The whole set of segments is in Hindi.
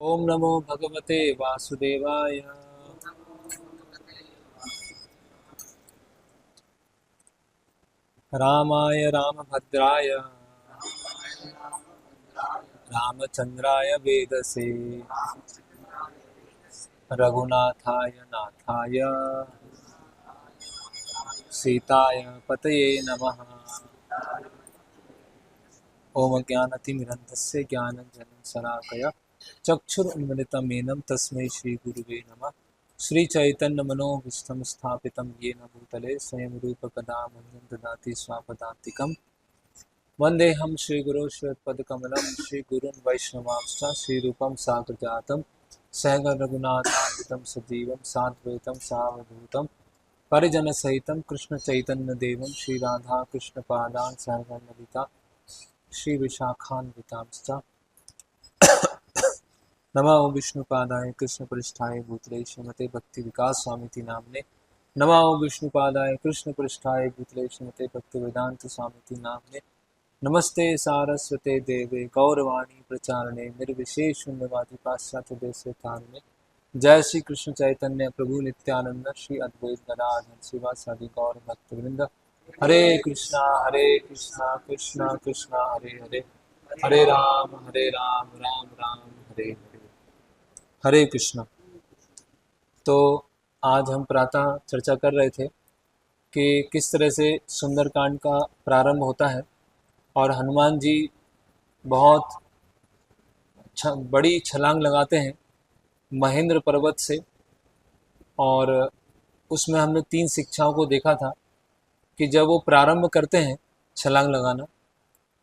ओम नमो भगवते वासुदेवाय। रामाय रामभद्राय रामचंद्राय वेदसे रघुनाथाय नाथाय सीताय पतये नमः। ओम ज्ञानतिमिरन्धस्य ज्ञानञ्जनं शलाकया चक्षुरुन्मिलितं तस्मै श्रीगुरुवे नमः। श्रीचैतन्यमनोभीष्टं स्थापितं येन भूतले स्वयं रूपकदा मह्यं ददाति स्वापदान्तिकम्। वन्देऽहं श्रीगुरो श्रीयत्पदकमलं श्रीगुरुन् वैष्णवांश्च श्रीरूपं साग्रजातं सहगणरघुनाथान्वितं सजीवं साद्वैतं सावधूतं परिजनसहितं कृष्णचैतन्यदेवं श्रीराधाकृष्णपादान् सहगणललिता श्रीविशाखान्वितांश्च नमो विष्णुपादाय कृष्णपृष्ठाय भूतले श्रीमते भक्तिविकास स्वामिति नाम्ने। नमो विष्णुपादाय कृष्णपृष्ठाय भूतले श्रीमते भक्तिवेदांत स्वामिति नाम्ने। नमस्ते सारस्वते देवे गौरवाणी प्रचारणे निर्विशेष शून्यवादी पाश्चात्य देशतारणे। जय श्री कृष्ण चैतन्य प्रभु नित्यानंद श्री अद्वैत गदाधर शिवासादि गौर भक्तवृंद। हरे कृष्णा कृष्णा कृष्णा हरे हरे, हरे राम राम राम हरे हरे, हरे कृष्णा। तो आज हम प्रातः चर्चा कर रहे थे कि किस तरह से सुंदरकांड का प्रारंभ होता है और हनुमान जी बहुत बड़ी छलांग लगाते हैं महेंद्र पर्वत से। और उसमें हमने 3 शिक्षाओं को देखा था कि जब वो प्रारंभ करते हैं छलांग लगाना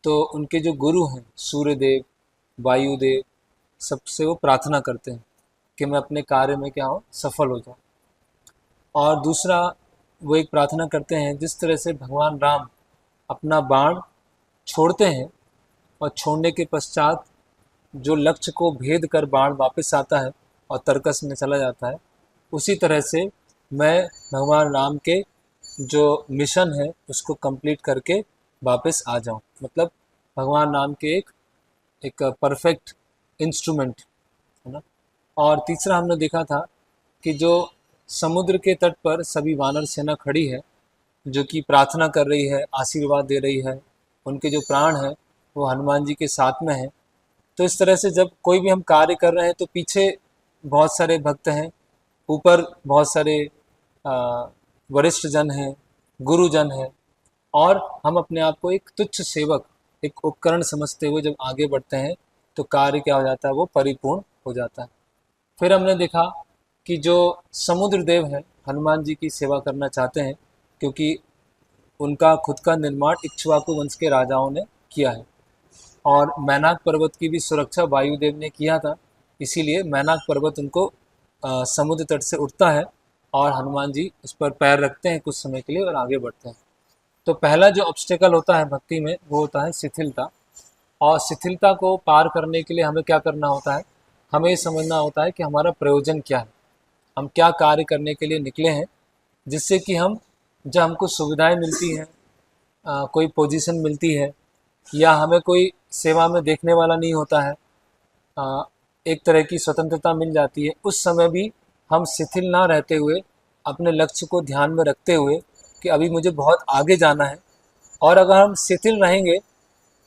तो उनके जो गुरु हैं सूर्यदेव वायुदेव सबसे वो प्रार्थना करते हैं कि मैं अपने कार्य में क्या हो सफल हो जाऊँ। और दूसरा वो एक प्रार्थना करते हैं जिस तरह से भगवान राम अपना बाण छोड़ते हैं और छोड़ने के पश्चात जो लक्ष्य को भेद कर बाण वापस आता है और तर्कस में चला जाता है, उसी तरह से मैं भगवान राम के जो मिशन है उसको कंप्लीट करके वापस आ जाऊं। मतलब भगवान राम के एक परफेक्ट इंस्ट्रूमेंट है ना। और तीसरा हमने देखा था कि जो समुद्र के तट पर सभी वानर सेना खड़ी है जो कि प्रार्थना कर रही है, आशीर्वाद दे रही है, उनके जो प्राण हैं वो हनुमान जी के साथ में हैं। तो इस तरह से जब कोई भी हम कार्य कर रहे हैं तो पीछे बहुत सारे भक्त हैं, ऊपर बहुत सारे वरिष्ठ जन हैं, गुरुजन हैं, और हम अपने आप को एक तुच्छ सेवक, एक उपकरण समझते हुए जब आगे बढ़ते हैं तो कार्य क्या हो जाता है, वो परिपूर्ण हो जाता है। फिर हमने देखा कि जो समुद्र देव है हनुमान जी की सेवा करना चाहते हैं क्योंकि उनका खुद का निर्माण इक्ष्वाकु वंश के राजाओं ने किया है और मैनाक पर्वत की भी सुरक्षा वायुदेव ने किया था, इसीलिए मैनाक पर्वत उनको समुद्र तट से उठता है और हनुमान जी उस पर पैर रखते हैं कुछ समय के लिए और आगे बढ़ते हैं। तो पहला जो ऑब्स्टेकल होता है भक्ति में वो होता है शिथिलता। और शिथिलता को पार करने के लिए हमें क्या करना होता है, हमें ये समझना होता है कि हमारा प्रयोजन क्या है, हम क्या कार्य करने के लिए निकले हैं, जिससे कि हम जब हमको सुविधाएं मिलती हैं, कोई पोजीशन मिलती है या हमें कोई सेवा में देखने वाला नहीं होता है, एक तरह की स्वतंत्रता मिल जाती है, उस समय भी हम शिथिल ना रहते हुए अपने लक्ष्य को ध्यान में रखते हुए कि अभी मुझे बहुत आगे जाना है। और अगर हम शिथिल रहेंगे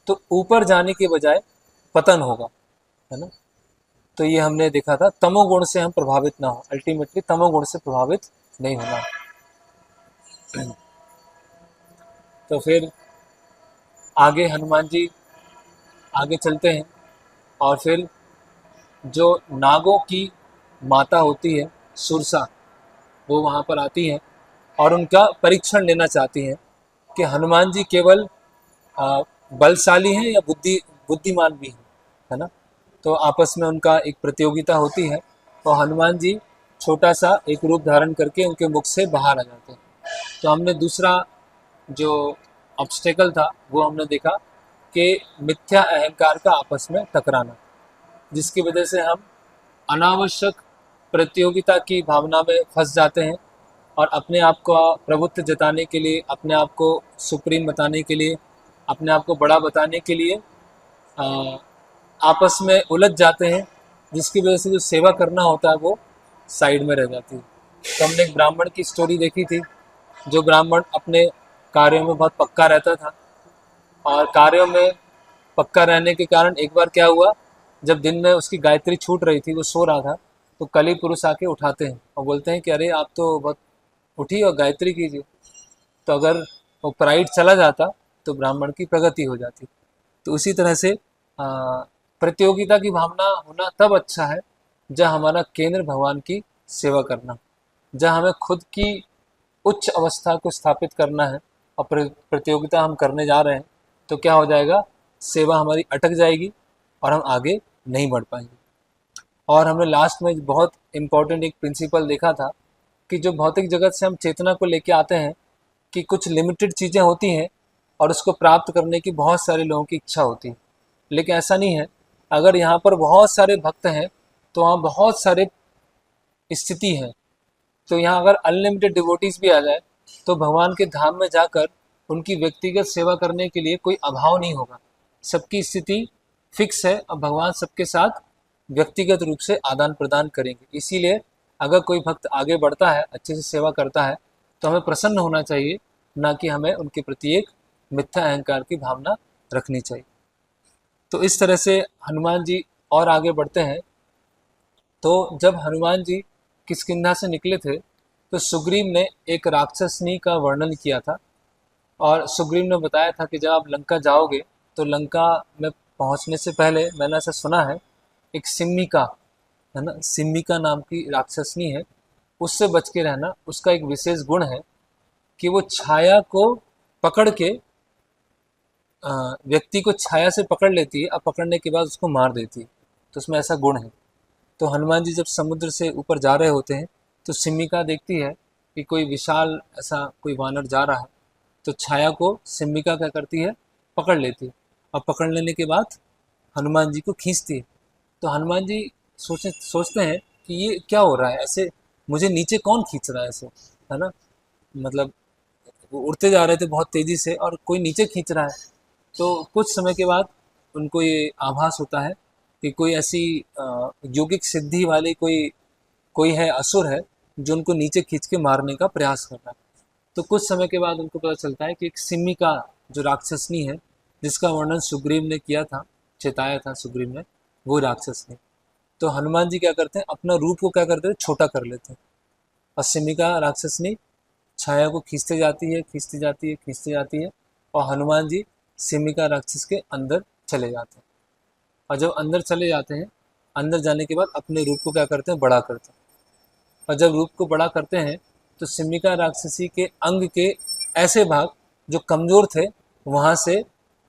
तो ऊपर जाने के बजाय पतन होगा, है ना। तो ये हमने देखा था, तमोगुण से हम प्रभावित ना हो, अल्टीमेटली तमोगुण से प्रभावित नहीं होना। तो फिर आगे हनुमान जी आगे चलते हैं और फिर जो नागों की माता होती है सुरसा, वो वहाँ पर आती हैं और उनका परीक्षण लेना चाहती हैं कि हनुमान जी केवल बलशाली हैं या बुद्धिमान भी हैं, है ना। तो आपस में उनका एक प्रतियोगिता होती है और हनुमान जी छोटा सा एक रूप धारण करके उनके मुख से बाहर आ जाते हैं। तो हमने दूसरा जो ऑब्स्टेकल था वो हमने देखा कि मिथ्या अहंकार का आपस में टकराना, जिसकी वजह से हम अनावश्यक प्रतियोगिता की भावना में फंस जाते हैं और अपने आप को प्रभुत्व जताने के लिए, अपने आप को सुप्रीम बताने के लिए, अपने आप को बड़ा बताने के लिए आपस में उलझ जाते हैं जिसकी वजह से जो सेवा करना होता है वो साइड में रह जाती है। तो हमने एक ब्राह्मण की स्टोरी देखी थी, जो ब्राह्मण अपने कार्यों में बहुत पक्का रहता था, और कार्यों में पक्का रहने के कारण एक बार क्या हुआ, जब दिन में उसकी गायत्री छूट रही थी, वो सो रहा था, तो कली पुरुष आके उठाते हैं और बोलते हैं कि अरे आप तो बहुत उठिए और गायत्री कीजिए। तो अगर वो प्राइड चला जाता तो ब्राह्मण की प्रगति हो जाती। तो उसी तरह से प्रतियोगिता की भावना होना तब अच्छा है जब हमारा केंद्र भगवान की सेवा करना, जब हमें खुद की उच्च अवस्था को स्थापित करना है और प्रतियोगिता हम करने जा रहे हैं, तो क्या हो जाएगा, सेवा हमारी अटक जाएगी और हम आगे नहीं बढ़ पाएंगे। और हमने लास्ट में बहुत इम्पोर्टेंट एक प्रिंसिपल देखा था कि जो भौतिक जगत से हम चेतना को लेके आते हैं कि कुछ लिमिटेड चीज़ें होती हैं और उसको प्राप्त करने की बहुत सारे लोगों की इच्छा होती है, लेकिन ऐसा नहीं है। अगर यहाँ पर बहुत सारे भक्त हैं तो वहाँ बहुत सारे स्थिति हैं। तो यहाँ अगर अनलिमिटेड डिवोटीज भी आ जाए तो भगवान के धाम में जाकर उनकी व्यक्तिगत सेवा करने के लिए कोई अभाव नहीं होगा। सबकी स्थिति फिक्स है और भगवान सबके साथ व्यक्तिगत रूप से आदान प्रदान करेंगे। इसीलिए अगर कोई भक्त आगे बढ़ता है, अच्छे से सेवा करता है, तो हमें प्रसन्न होना चाहिए, ना कि हमें उनके प्रति एक मिथ्या अहंकार की भावना रखनी चाहिए। तो इस तरह से हनुमान जी और आगे बढ़ते हैं। तो जब हनुमान जी किष्किंधा से निकले थे तो सुग्रीव ने एक राक्षसनी का वर्णन किया था, और सुग्रीव ने बताया था कि जब आप लंका जाओगे तो लंका में पहुंचने से पहले, मैंने ऐसा सुना है, एक सिम्मिका है ना, सिम्मिका नाम की राक्षसनी है, उससे बच के रहना। उसका एक विशेष गुण है कि वो छाया को पकड़ के व्यक्ति को छाया से पकड़ लेती है और पकड़ने के बाद उसको मार देती है। तो उसमें ऐसा गुण है। तो हनुमान जी जब समुद्र से ऊपर जा रहे होते हैं तो सिम्मिका देखती है कि कोई विशाल ऐसा कोई वानर जा रहा है, तो छाया को सिम्मिका क्या करती है, पकड़ लेती है, और पकड़ लेने के बाद हनुमान जी को खींचती है। तो हनुमान जी सोचते हैं कि ये क्या हो रहा है, ऐसे मुझे नीचे कौन खींच रहा है ऐसे, है ना, मतलब वो उड़ते जा रहे थे बहुत तेज़ी से और कोई नीचे खींच रहा है। तो कुछ समय के बाद उनको ये आभास होता है कि कोई ऐसी योगिक सिद्धि वाली कोई कोई है, असुर है, जो उनको नीचे खींच के मारने का प्रयास कर रहा है। तो कुछ समय के बाद उनको पता चलता है कि एक सिम्मिका जो राक्षसनी है, जिसका वर्णन सुग्रीव ने किया था, चेताया था सुग्रीव ने, वो राक्षसनी। तो हनुमान जी क्या करते हैं, अपना रूप को क्या करते हैं, छोटा कर लेते हैं, और सिम्मिका राक्षसनी छाया को खींचते जाती है, खींचती जाती है, खींचती जाती है, और हनुमान जी सिम्मिका राक्षस के अंदर चले जाते हैं। और जब अंदर चले जाते हैं, अंदर जाने के बाद अपने रूप को क्या करते हैं, बड़ा करते हैं। और जब रूप को बड़ा करते हैं तो सिम्मिका राक्षसी के अंग के ऐसे भाग जो कमज़ोर थे, वहाँ से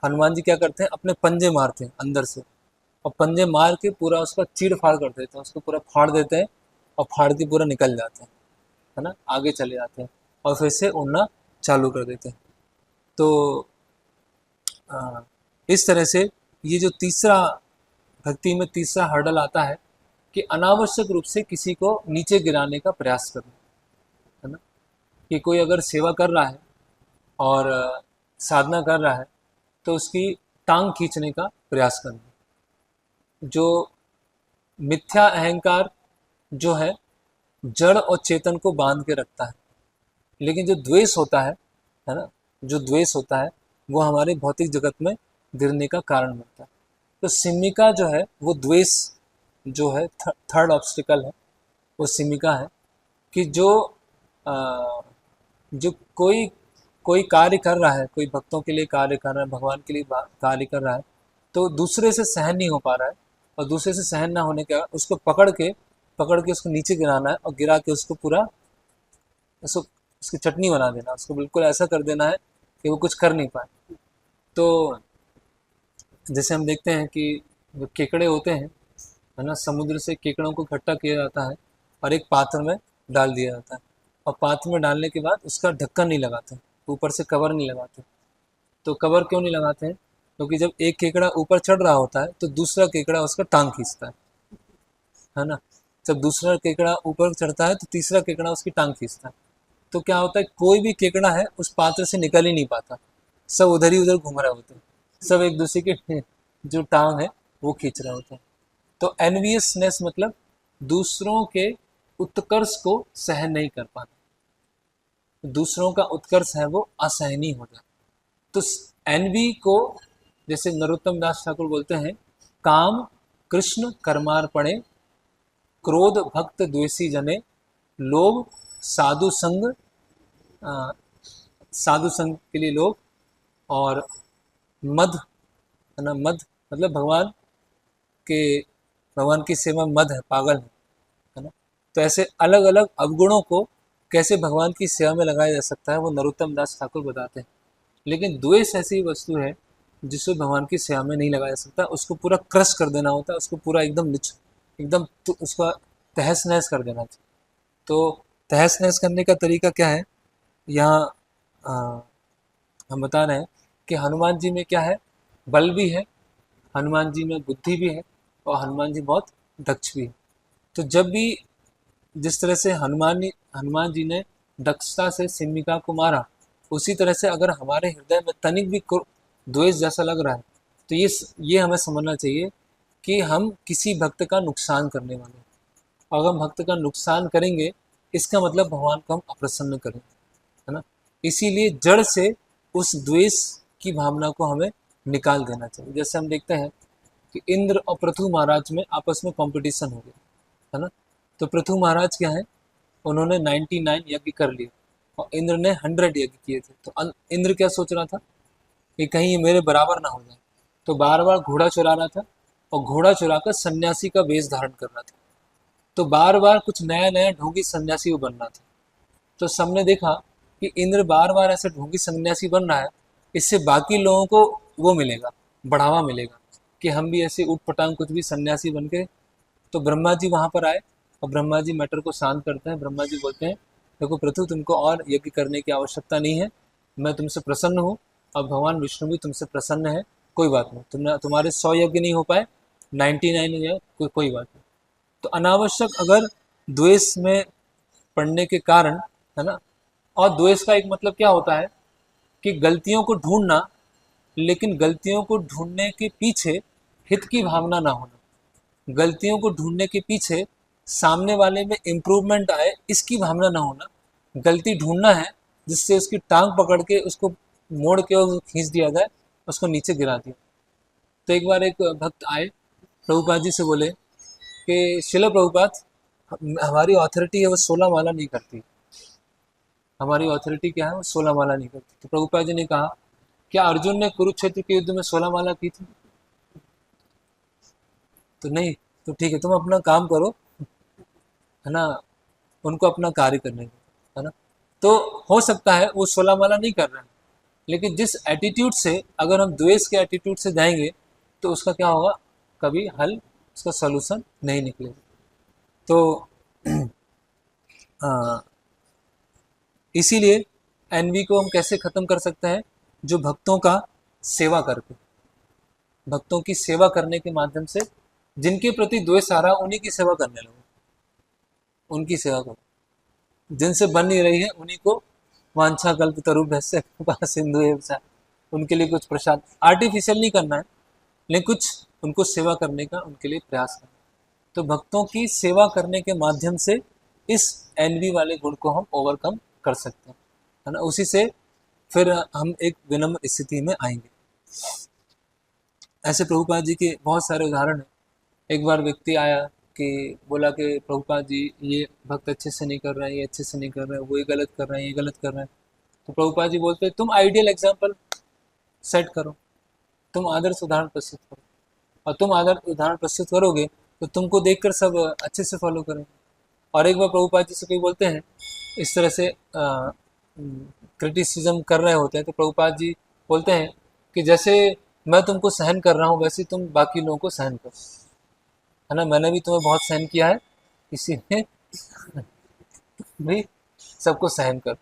हनुमान जी क्या करते हैं, अपने पंजे मारते हैं अंदर से, और पंजे मार के पूरा उसका चीड़ फाड़ कर देते हैं, उसको पूरा फाड़ देते हैं, और फाड़ के पूरा निकल जाते हैं, है ना, आगे चले जाते हैं, और फिर से उड़ना चालू कर देते हैं। तो इस तरह से ये जो तीसरा भक्ति में तीसरा हर्डल आता है कि अनावश्यक रूप से किसी को नीचे गिराने का प्रयास करना, है ना, कि कोई अगर सेवा कर रहा है और साधना कर रहा है तो उसकी टांग खींचने का प्रयास करना। जो मिथ्या अहंकार जो है जड़ और चेतन को बांध के रखता है, लेकिन जो द्वेष होता है ना, जो द्वेष होता है वो हमारे भौतिक जगत में गिरने का कारण बनता है। तो सिम्मिका जो है वो द्वेष जो है थर्ड ऑब्स्टिकल है, वो सिम्मिका है कि जो कोई कोई कार्य कर रहा है, कोई भक्तों के लिए कार्य कर रहा है, भगवान के लिए कार्य कर रहा है, तो दूसरे से सहन नहीं हो पा रहा है, और दूसरे से सहन ना होने के बाद उसको पकड़ के उसको नीचे गिराना है, और गिरा के उसको पूरा उसको उसकी चटनी बना देना, उसको बिल्कुल ऐसा कर देना है कि वो कुछ कर नहीं पाए। तो जैसे हम देखते हैं कि जो केकड़े होते हैं, है ना, समुद्र से केकड़ों को इकट्ठा किया जाता है और एक पात्र में डाल दिया जाता है, और पात्र में डालने के बाद उसका ढक्कन नहीं लगाते, ऊपर से कवर नहीं लगाते। तो कवर क्यों नहीं लगाते हैं, क्योंकि जब एक केकड़ा ऊपर चढ़ रहा होता है तो दूसरा केकड़ा उसका टांग खींचता है ना, जब दूसरा केकड़ा ऊपर चढ़ता है तो तीसरा केकड़ा उसकी टांग खींचता है। तो क्या होता है, कोई भी केकड़ा है उस पात्र से निकल ही नहीं पाता, सब उधर ही उधर घूम रहे होते हैं, सब एक दूसरे के जो टांग है वो खींच रहे होते हैं। तो एनवियसनेस मतलब दूसरों के उत्कर्ष को सहन नहीं कर पाना, दूसरों का उत्कर्ष है वो असहनीय हो जाए। तो एनवी को जैसे नरोत्तम दास ठाकुर बोलते हैं, काम कृष्ण कर्मार्पणे, क्रोध भक्त द्वेषी जने, लोभ साधु संग, अ, साधु संग के लिए लोभ, और मद है ना, मद मतलब भगवान की सेवा में मद है, पागल है ना। तो ऐसे अलग अलग अवगुणों को कैसे भगवान की सेवा में लगाया जा सकता है वो नरोत्तम दास ठाकुर बताते हैं। लेकिन द्वेष ऐसी वस्तु है जिसे भगवान की सेवा में नहीं लगाया जा सकता, उसको पूरा क्रश कर देना होता है, उसको पूरा एकदम तो उसका तहस नहस कर देना चाहिए। तो तहस नहस करने का तरीका क्या है, यहाँ हम बता रहे हैं कि हनुमान जी में क्या है, बल भी है, हनुमान जी में बुद्धि भी है, और हनुमान जी बहुत दक्ष भी है। तो जब भी जिस तरह से हनुमान जी ने दक्षता से सिम्मिका को मारा, उसी तरह से अगर हमारे हृदय में तनिक भी द्वेष जैसा लग रहा है तो ये हमें समझना चाहिए कि हम किसी भक्त का नुकसान करने वाले हैं। अगर हम भक्त का नुकसान करेंगे इसका मतलब भगवान को हम अप्रसन्न करेंगे, है ना। इसीलिए जड़ से उस द्वेष की भावना को हमें निकाल देना चाहिए। जैसे हम देखते हैं कि इंद्र और पृथु महाराज में आपस में कंपटीशन हो गया, है ना। तो पृथु महाराज क्या है, उन्होंने 99 यज्ञ कर लिए और इंद्र ने 100 यज्ञ किए थे। तो इंद्र क्या सोच रहा था कि कहीं ये मेरे बराबर ना हो जाए, तो बार बार घोड़ा चुरा रहा था और घोड़ा चुराकर सन्यासी का वेश धारण कर रहा था। तो बार बार कुछ नया नया ढोंगी सन्यासी वो बन रहा था। तो सबने देखा कि इंद्र बार बार ऐसे ढोंगी सन्यासी बन रहा है, इससे बाकी लोगों को वो मिलेगा, बढ़ावा मिलेगा कि हम भी ऐसे उठ पटांग कुछ भी सन्यासी बन के। तो ब्रह्मा जी वहाँ पर आए और ब्रह्मा जी मैटर को शांत करते हैं। ब्रह्मा जी बोलते हैं, देखो पृथु, तुमको और यज्ञ करने की आवश्यकता नहीं है, मैं तुमसे प्रसन्न हूँ, अब भगवान विष्णु भी तुमसे प्रसन्न है, कोई बात नहीं, तुम्हारे 100 यज्ञ नहीं हो पाए, 99 है, कोई बात नहीं। तो अनावश्यक अगर द्वेष में पड़ने के कारण, है ना। और द्वेष का एक मतलब क्या होता है कि गलतियों को ढूंढना, लेकिन गलतियों को ढूंढने के पीछे हित की भावना ना होना, गलतियों को ढूंढने के पीछे सामने वाले में इम्प्रूवमेंट आए इसकी भावना ना होना। गलती ढूंढना है जिससे उसकी टांग पकड़ के उसको मोड़ के और खींच दिया जाए, उसको नीचे गिरा दिया। तो एक बार एक भक्त आए प्रभुपाद जी से, बोले कि शिला प्रभुपाद, हमारी अथॉरिटी है वो 16 माला नहीं करती, हमारी अथॉरिटी क्या है वो 16 माला नहीं करती। तो प्रभुपाद जी ने कहा, क्या अर्जुन ने कुरुक्षेत्र के युद्ध में 16 माला की थी? तो नहीं। तो ठीक है, तुम अपना काम करो, है ना, उनको अपना कार्य करने दो, है ना। तो हो सकता है वो 16 माला नहीं कर रहे हैं, लेकिन जिस एटीट्यूड से, अगर हम द्वेष के एटीट्यूड से जाएंगे तो उसका क्या होगा, कभी हल, उसका सॉल्यूशन नहीं निकलेगा। तो इसीलिए एनवी को हम कैसे खत्म कर सकते हैं, जो भक्तों का सेवा करके, भक्तों की सेवा करने के माध्यम से, जिनके प्रति द्वेष आ रहा है उन्हीं की सेवा करने लगो, उनकी सेवा करो। जिनसे बन नहीं रही है उन्हीं को वांछा कल्प तरुभ्यस्य कृपा सिंधु एव च, उनके लिए कुछ प्रसाद, आर्टिफिशियल नहीं करना है, लेकिन कुछ उनको सेवा करने का उनके लिए प्रयास करना। तो भक्तों की सेवा करने के माध्यम से इस एनवी वाले गुण को हम ओवरकम कर सकते हैं, है ना। उसी से फिर हम एक विनम्र स्थिति में आएंगे। ऐसे प्रभुपाद जी के बहुत सारे उदाहरण हैं। एक बार व्यक्ति आया कि बोला कि प्रभुपाद जी, ये भक्त अच्छे से नहीं कर रहे हैं, ये अच्छे से नहीं कर रहे हैं, वो ये गलत कर रहे हैं, ये गलत कर रहे हैं। तो प्रभुपाद जी बोलते हैं, तुम आइडियल एग्जाम्पल सेट करो, तुम आदर्श उदाहरण प्रस्तुत करो, और तुम आदर्श उदाहरण प्रस्तुत करोगे तो तुमको देखकर सब अच्छे से फॉलो करेंगे। और एक बार प्रभुपाद जी से कोई बोलते हैं, इस तरह से क्रिटिसिज्म कर रहे होते हैं, तो प्रभुपाद जी बोलते हैं कि जैसे मैं तुमको सहन कर रहा हूँ वैसे तुम बाकी लोगों को सहन करो, है ना। मैंने भी तुम्हें बहुत सहन किया है, इसीलिए भी सबको सहन कर।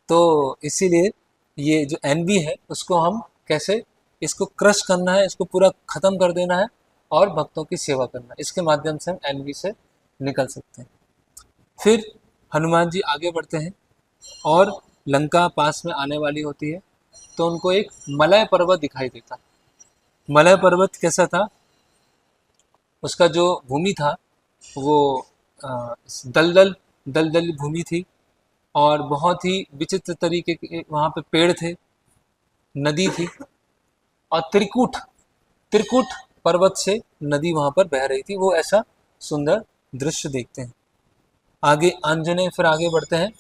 तो इसीलिए ये जो एनवी है उसको हम कैसे, इसको क्रश करना है, इसको पूरा खत्म कर देना है और भक्तों की सेवा करना है, इसके माध्यम से हम एनवी से निकल सकते हैं। फिर हनुमान जी आगे बढ़ते हैं और लंका पास में आने वाली होती है, तो उनको एक मलय पर्वत दिखाई देता है। मलय पर्वत कैसा था उसका जो भूमि था वो अ, दलदल दलदल भूमि थी, और बहुत ही विचित्र तरीके के वहाँ पे पेड़ थे, नदी थी, और त्रिकूट त्रिकूट पर्वत से नदी वहाँ पर बह रही थी। वो ऐसा सुंदर दृश्य देखते हैं। आगे आंजनेय फिर आगे बढ़ते हैं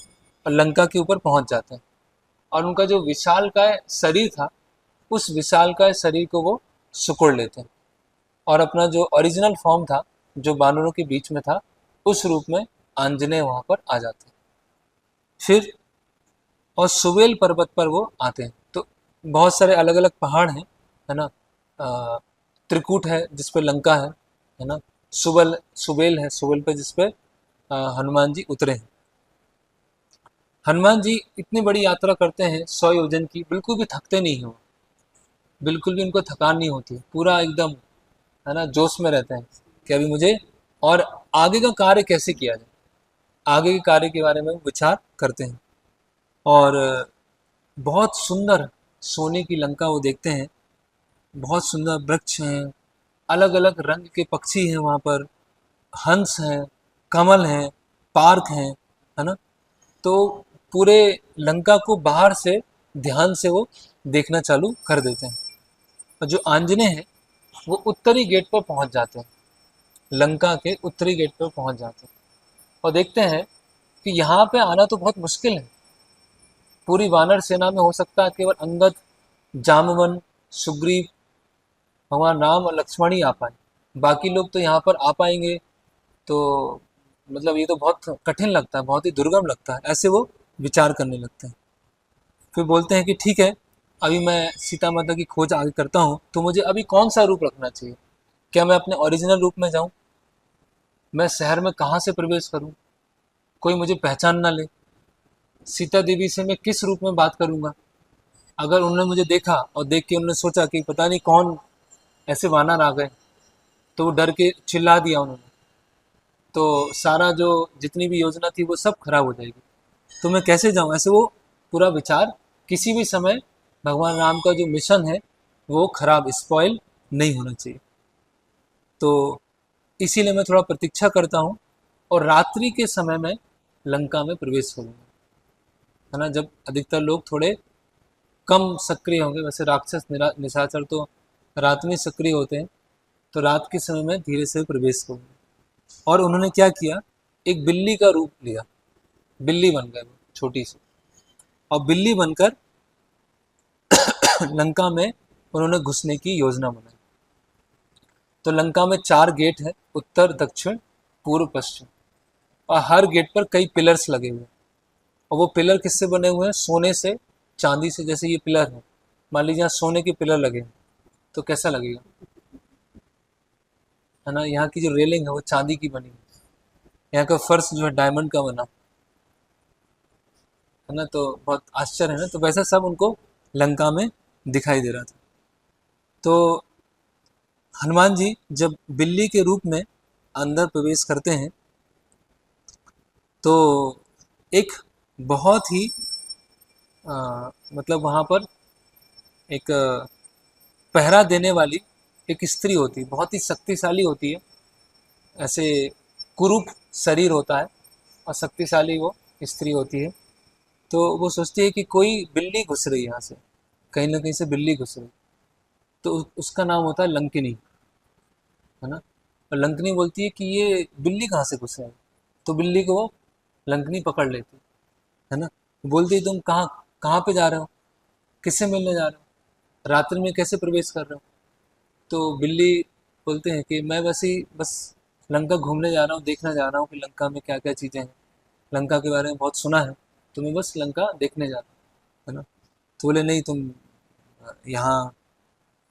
और लंका के ऊपर पहुंच जाते हैं, और उनका जो विशालकाय शरीर था, उस विशालकाय शरीर को वो सुकोड़ लेते हैं, और अपना जो ओरिजिनल फॉर्म था, जो बानरों के बीच में था, उस रूप में आंजनेय वहां पर आ जाते हैं। फिर और सुवेल पर्वत पर वो आते हैं। तो बहुत सारे अलग अलग पहाड़ हैं, है ना। अ, त्रिकूट है जिसपे लंका है ना। सुबेल है, सुबेल पे जिसपे हनुमान जी उतरे हैं। हनुमान जी इतनी बड़ी यात्रा करते हैं 100 योजन की, बिल्कुल भी थकते नहीं हो, बिल्कुल भी उनको थकान नहीं होती, पूरा एकदम, है ना, जोश में रहते हैं कि अभी मुझे और आगे का कार्य कैसे किया जाए, आगे के कार्य के बारे में विचार करते हैं। और बहुत सुंदर सोने की लंका वो देखते हैं, बहुत सुंदर वृक्ष हैं, अलग अलग रंग के पक्षी हैं वहाँ पर, हंस हैं, कमल हैं, पार्क हैं, है ना। तो पूरे लंका को बाहर से ध्यान से वो देखना चालू कर देते हैं। और जो आंजनेय हैं वो उत्तरी गेट पर पहुंच जाते हैं, लंका के उत्तरी गेट पर पहुंच जाते हैं, और देखते हैं कि यहाँ पे आना तो बहुत मुश्किल है। पूरी वानर सेना में हो सकता है केवल अंगद, जामवन, सुग्रीव, भगवान राम और लक्ष्मण ही आ पाए, बाकी लोग तो यहाँ पर आ पाएंगे तो मतलब ये तो बहुत कठिन लगता है, बहुत ही दुर्गम लगता है, ऐसे वो विचार करने लगते हैं। फिर बोलते हैं कि ठीक है, अभी मैं सीता माता की खोज आगे करता हूँ, तो मुझे अभी कौन सा रूप रखना चाहिए। क्या मैं अपने ओरिजिनल रूप में जाऊँ, मैं शहर में कहाँ से प्रवेश करूँ, कोई मुझे पहचान ना ले, सीता देवी से मैं किस रूप में बात करूँगा। अगर उन्होंने मुझे देखा और देख के उन्होंने सोचा कि पता नहीं कौन ऐसे वानर आ गए, तो वो डर के चिल्ला दिया उन्होंने, तो सारा जो जितनी भी योजना थी वो सब खराब हो जाएगी। तो मैं कैसे जाऊं, ऐसे वो पूरा विचार, किसी भी समय भगवान राम का जो मिशन है वो खराब, स्पॉइल नहीं होना चाहिए। तो इसीलिए मैं थोड़ा प्रतीक्षा करता हूँ, और रात्रि के समय में लंका में प्रवेश करूँगा, है ना, जब अधिकतर लोग थोड़े कम सक्रिय होंगे। वैसे राक्षस निशाचर तो रात में सक्रिय होते हैं, तो रात के समय में धीरे से प्रवेश करूँगा। और उन्होंने क्या किया, एक बिल्ली का रूप लिया, बिल्ली बन गए वो छोटी सी, और बिल्ली बनकर लंका में उन्होंने घुसने की योजना बनाई। तो लंका में 4 गेट है, उत्तर, दक्षिण, पूर्व, पश्चिम, और हर गेट पर कई पिलर्स लगे हुए हैं। और वो पिलर किससे बने हुए हैं, सोने से, चांदी से। जैसे ये पिलर है, मान लीजिए यहाँ सोने के पिलर लगे हैं, तो कैसा लगेगा, है ना। यहाँ की जो रेलिंग है वो चांदी की बनी है, यहाँ का फर्श जो है डायमंड का बना है ना। तो बहुत आश्चर्य है ना। तो वैसा सब उनको लंका में दिखाई दे रहा था। तो हनुमान जी जब बिल्ली के रूप में अंदर प्रवेश करते हैं, तो एक बहुत ही मतलब वहाँ पर एक पहरा देने वाली एक स्त्री होती है, बहुत ही शक्तिशाली होती है। ऐसे कुरूप शरीर होता है और शक्तिशाली वो स्त्री होती है। तो वो सोचती है कि कोई बिल्ली घुस रही है यहाँ से, कहीं ना कहीं से बिल्ली घुस रही, तो उसका नाम होता है लंकिनी, है ना। और लंकिनी बोलती है कि ये बिल्ली कहाँ से घुस रही है, तो बिल्ली को वो लंकिनी पकड़ लेती है ना। बोलती है तुम कहाँ कहाँ पे जा रहे हो, किससे मिलने जा रहे हो, रात्रि में कैसे प्रवेश कर रहे हो। तो बिल्ली बोलते हैं कि मैं बस लंका घूमने जा रहा हूँ, देखने जा रहा हूँ कि लंका में क्या क्या चीज़ें हैं, लंका के बारे में बहुत सुना है, तो मैं बस लंका देखने जा रहा हूँ, है ना। तो बोले नहीं, तुम यहाँ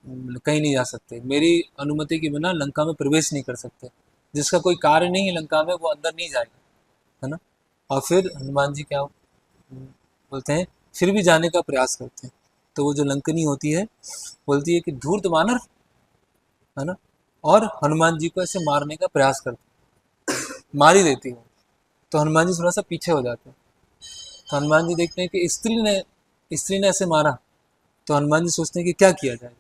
कहीं नहीं जा सकते, मेरी अनुमति के बिना लंका में प्रवेश नहीं कर सकते, जिसका कोई कार्य नहीं है लंका में वो अंदर नहीं जाएगा, है ना। और फिर हनुमान जी क्या बोलते हैं, फिर भी जाने का प्रयास करते हैं। तो वो जो लंकनी होती है बोलती है कि धूर्त वानर, है ना, और हनुमान जी को ऐसे मारने का प्रयास करते, मार ही देती है। तो हनुमान जी थोड़ा सा पीछे हो जाते हैं। तो हनुमान जी देखते हैं कि स्त्री ने ऐसे मारा। तो हनुमान जी सोचते हैं कि क्या किया जाए।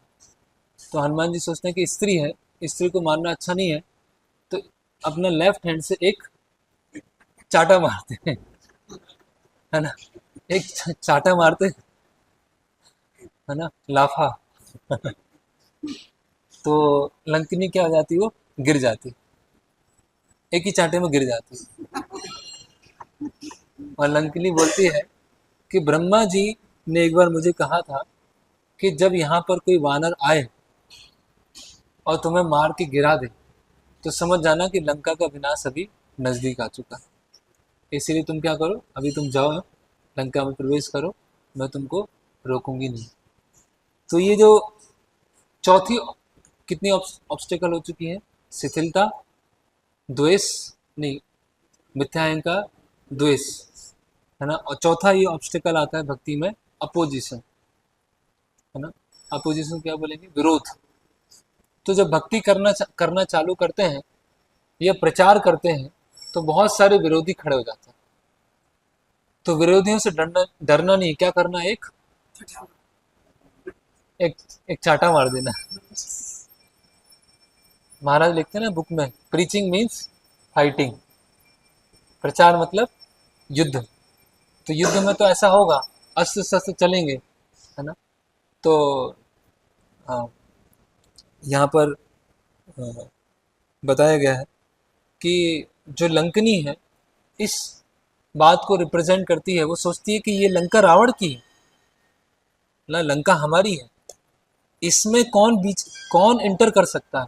तो हनुमान जी सोचते हैं कि स्त्री है, स्त्री को मारना अच्छा नहीं है, अपना लेफ्ट हैंड से एक चाटा मारते हैं, है ना, एक चाटा मारते हैं, है ना, लाफा। तो लंकनी क्या हो जाती, वो गिर जाती, एक ही चाटे में गिर जाती। और लंकनी बोलती है कि ब्रह्मा जी ने एक बार मुझे कहा था कि जब यहाँ पर कोई वानर आए और तुम्हें मार के गिरा दे, तो समझ जाना कि लंका का विनाश अभी नजदीक आ चुका है। इसीलिए तुम क्या करो, अभी तुम जाओ, लंका में प्रवेश करो, मैं तुमको रोकूंगी नहीं। तो ये जो चौथी कितनी ऑब्स्टेकल हो चुकी है, शिथिलता, द्वेष, नहीं, मिथ्या अहंकार, द्वेष, है ना। और चौथा ये ऑब्स्टेकल आता है भक्ति में, अपोजिशन, है ना। अपोजिशन क्या बोलेंगे, विरोध। तो जब भक्ति करना चालू करते हैं या प्रचार करते हैं, तो बहुत सारे विरोधी खड़े हो जाते हैं। तो विरोधियों से डरना डरना नहीं, क्या करना, एक एक एक चाटा मार देना। महाराज लिखते हैं ना बुक में, प्रीचिंग मीन्स फाइटिंग, प्रचार मतलब युद्ध। तो युद्ध में तो ऐसा होगा, अस्त्र शस्त्र चलेंगे, है ना। तो हाँ, यहाँ पर बताया गया है कि जो लंकनी है, इस बात को रिप्रेजेंट करती है। वो सोचती है कि ये लंका रावण की है ना, लंका हमारी है, इसमें कौन एंटर कर सकता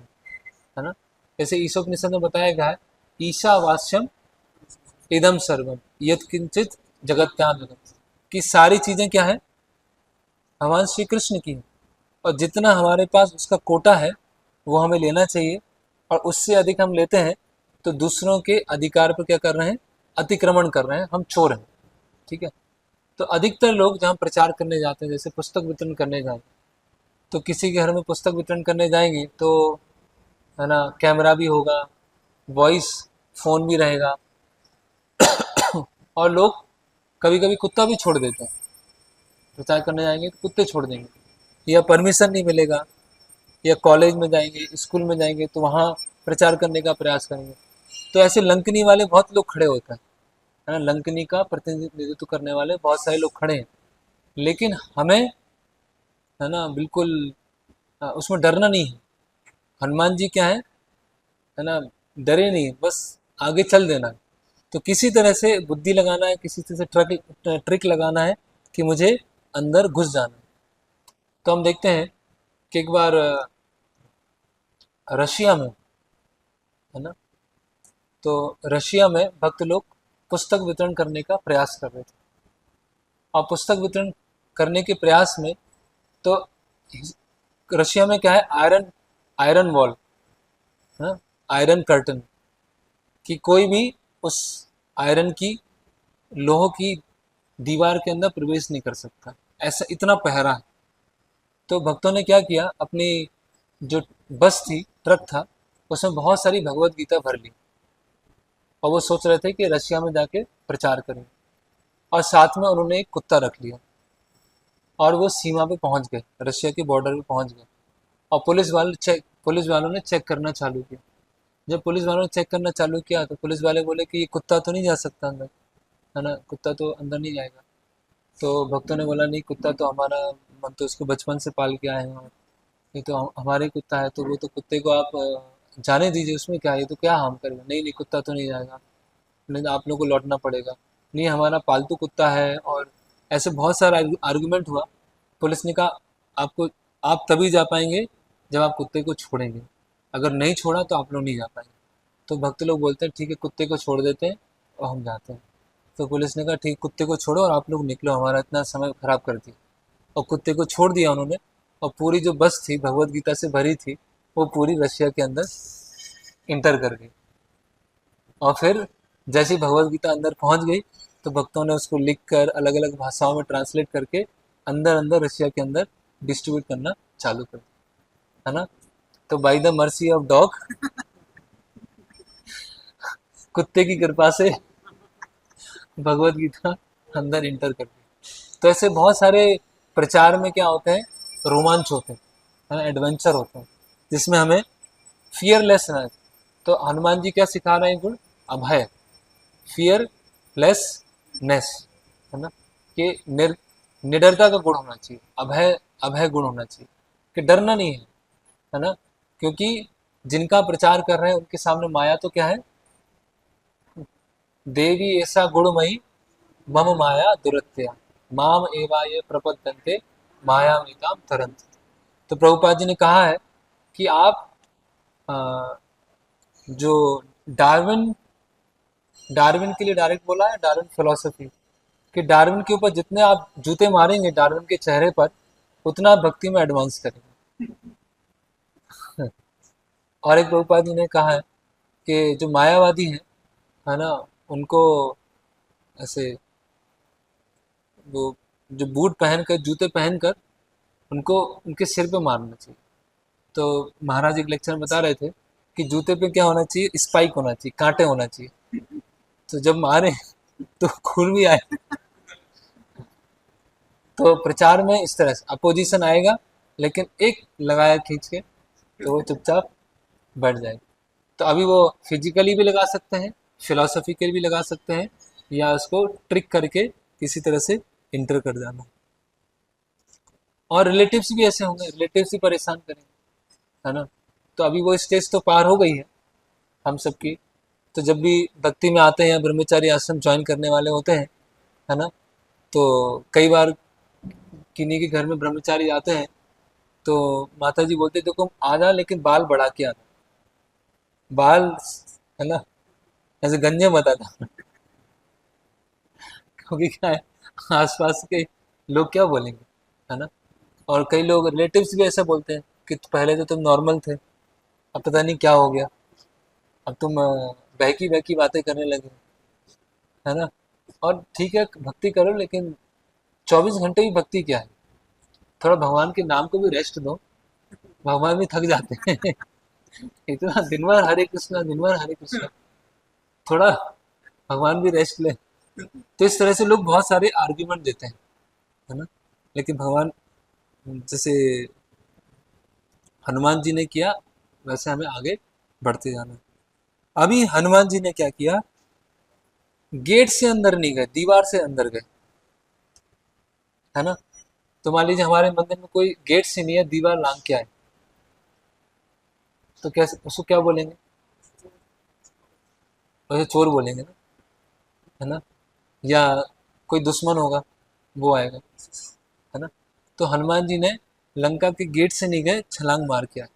है ना। जैसे ईशोपनिषद में बताया गया है, ईशावास्यम इदम सर्वम यत् किंचित जगत क्या जगत, कि सारी चीजें क्या है, भगवान श्री कृष्ण की है, और जितना हमारे पास उसका कोटा है वो हमें लेना चाहिए, और उससे अधिक हम लेते हैं तो दूसरों के अधिकार पर क्या कर रहे हैं, अतिक्रमण कर रहे हैं, हम चोर हैं। ठीक है। तो अधिकतर लोग जहाँ प्रचार करने जाते हैं, जैसे पुस्तक वितरण करने जाए, तो किसी के घर में पुस्तक वितरण करने जाएंगे तो, है ना, कैमरा भी होगा, वॉइस फोन भी रहेगा, और लोग कभी कभी कुत्ता भी छोड़ देते हैं। प्रचार करने जाएंगे तो कुत्ते छोड़ देंगे, या परमिशन नहीं मिलेगा, या कॉलेज में जाएंगे, स्कूल में जाएंगे तो वहाँ प्रचार करने का प्रयास करेंगे। तो ऐसे लंकनी वाले बहुत लोग खड़े होते हैं, है ना, लंकनी का प्रतिनिधित्व करने वाले बहुत सारे लोग खड़े हैं। लेकिन हमें, है ना, बिल्कुल उसमें डरना नहीं है। हनुमान जी क्या है ना, डरे नहीं, बस आगे चल देना है। तो किसी तरह से बुद्धि लगाना है, किसी तरह से ट्रिक लगाना है कि मुझे अंदर घुस जाना है। तो हम देखते हैं कि एक बार रशिया में, है ना, तो रशिया में भक्त लोग पुस्तक वितरण करने का प्रयास कर रहे थे। और पुस्तक वितरण करने के प्रयास में, तो रशिया में क्या है, आयरन आयरन वॉल, है, आयरन कर्टन, कि कोई भी उस आयरन की, लोह की दीवार के अंदर प्रवेश नहीं कर सकता, ऐसा इतना पहरा है। तो भक्तों ने क्या किया, अपनी जो बस थी, ट्रक था, उसमें बहुत सारी भगवत गीता भर ली, और वो सोच रहे थे कि रशिया में जाके प्रचार करें। और साथ में उन्होंने एक कुत्ता रख लिया, और वो सीमा पे पहुंच गए, रशिया के बॉर्डर पे पहुंच गए। और पुलिस वालों ने चेक करना चालू किया। जब पुलिस वालों ने चेक करना चालू किया तो पुलिस वाले बोले कि ये कुत्ता तो नहीं जा सकता अंदर, है ना, कुत्ता तो अंदर नहीं जाएगा। तो भक्तों ने बोला, नहीं, कुत्ता तो हमारा, हम तो उसको बचपन से पाल के आए हैं, और ये तो हमारे कुत्ता है, तो वो तो कुत्ते को आप जाने दीजिए, उसमें क्या है, ये तो क्या हार्म करेगा। नहीं नहीं, कुत्ता तो नहीं जाएगा, नहीं तो आप लोगों को लौटना पड़ेगा, नहीं हमारा पालतू कुत्ता है। और ऐसे बहुत सारा आर्गुमेंट हुआ। पुलिस ने कहा, आपको, आप तभी जा पाएंगे जब आप कुत्ते को छोड़ेंगे, अगर नहीं छोड़ा तो आप लोग नहीं जा पाएंगे। तो भक्त लोग बोलते हैं, ठीक है, कुत्ते को छोड़ देते हैं और हम जाते हैं। तो पुलिस ने कहा, ठीक, कुत्ते को छोड़ो और आप लोग निकलो, हमारा इतना समय खराब कर दिया। और कुत्ते को छोड़ दिया उन्होंने, और पूरी जो बस थी भगवत गीता से भरी थी, वो पूरी रशिया के अंदर इंटर कर गई। और फिर जैसी भगवत गीता अंदर पहुंच गई, तो भक्तों ने उसको लिख कर अलग अलग भाषाओं में ट्रांसलेट करके अंदर अंदर रशिया के अंदर डिस्ट्रीब्यूट करना चालू कर दिया, है ना। तो by the mercy of dog, कुत्ते की कृपा से भगवत गीता अंदर इंटर कर गई। तो ऐसे बहुत सारे प्रचार में क्या होते हैं, रोमांच होते हैं, है ना, एडवेंचर होते हैं, जिसमें हमें फियरलेस रहना चाहिए। तो हनुमान जी क्या सिखा रहे हैं गुण? अभय, फियरलेसनेस, है ना, कि निडरता का गुण होना चाहिए, अभय अभय गुण होना चाहिए, कि डरना नहीं है ना, क्योंकि जिनका प्रचार कर रहे हैं उनके सामने माया तो क्या है? देवी ऐसा गुणमयी मम माया दुरत्या, माम एवा ये प्रपद्यन्ते मायामेतां तरन्ति। तो प्रभुपाद जी ने कहा है कि आप अ, जो डार्विन डार्विन के लिए डायरेक्ट बोला है, डार्विन फिलोसफी, कि डार्विन के ऊपर जितने आप जूते मारेंगे डार्विन के चेहरे पर, उतना आप भक्ति में एडवांस करेंगे। और एक प्रभुपाद जी ने कहा है कि जो मायावादी हैं, है ना, उनको ऐसे वो जो बूट पहनकर, जूते पहनकर, उनको उनके सिर पे मारना चाहिए। तो महाराज एक लेक्चर में बता रहे थे कि जूते पे क्या होना चाहिए? स्पाइक होना चाहिए, कांटे होना चाहिए। तो जब मारे तो खून भी आए। तो प्रचार में इस तरह से अपोजिशन आएगा, लेकिन एक लगाया खींच के तो वो चुपचाप बैठ जाएगा। तो अभी वो फिजिकली भी लगा सकते हैं, फिलोसफिकली भी लगा सकते हैं, या उसको ट्रिक करके किसी तरह से इंटर कर जाना। और रिलेटिव्स भी ऐसे होंगे, रिलेटिव्स भी परेशान करेंगे, है ना। तो अभी वो स्टेज तो पार हो गई है हम सबकी। तो जब भी भक्ति में आते हैं, ब्रह्मचारी आश्रम ज्वाइन करने वाले होते हैं, है ना, तो कई बार किन्हीं के घर में ब्रह्मचारी आते हैं तो माता जी बोलते देखो आ जा, लेकिन बाल बढ़ा के आना, बाल, है ना, ऐसे गंजे मत आना। क्योंकि क्या है, आसपास के लोग क्या बोलेंगे, है ना। और कई लोग रिलेटिव्स भी ऐसा बोलते हैं कि पहले तो तुम नॉर्मल थे, अब पता नहीं क्या हो गया, अब तुम बहकी बहकी बातें करने लगे, है ना। और ठीक है भक्ति करो, लेकिन 24 घंटे भी भक्ति क्या है, थोड़ा भगवान के नाम को भी रेस्ट दो, भगवान भी थक जाते हैं। इतना दिन भर हरे कृष्णा, दिन भर हरे कृष्णा, थोड़ा भगवान भी रेस्ट ले। तो इस तरह से लोग बहुत सारे आर्ग्यूमेंट देते हैं, है ना। लेकिन भगवान जैसे हनुमान जी ने किया, वैसे हमें आगे बढ़ते जाना है। अभी हनुमान जी ने क्या किया? गेट से अंदर नहीं गए, दीवार से अंदर गए, है ना। तो मान लीजिए हमारे मंदिर में कोई गेट से नहीं है, दीवार लांग के आए, तो कैसे उसको क्या बोलेंगे? वैसे चोर बोलेंगे ना, है ना। या कोई दुश्मन होगा, वो आएगा, है ना। तो हनुमान जी ने लंका के गेट से नहीं गए, छलांग मार के आए,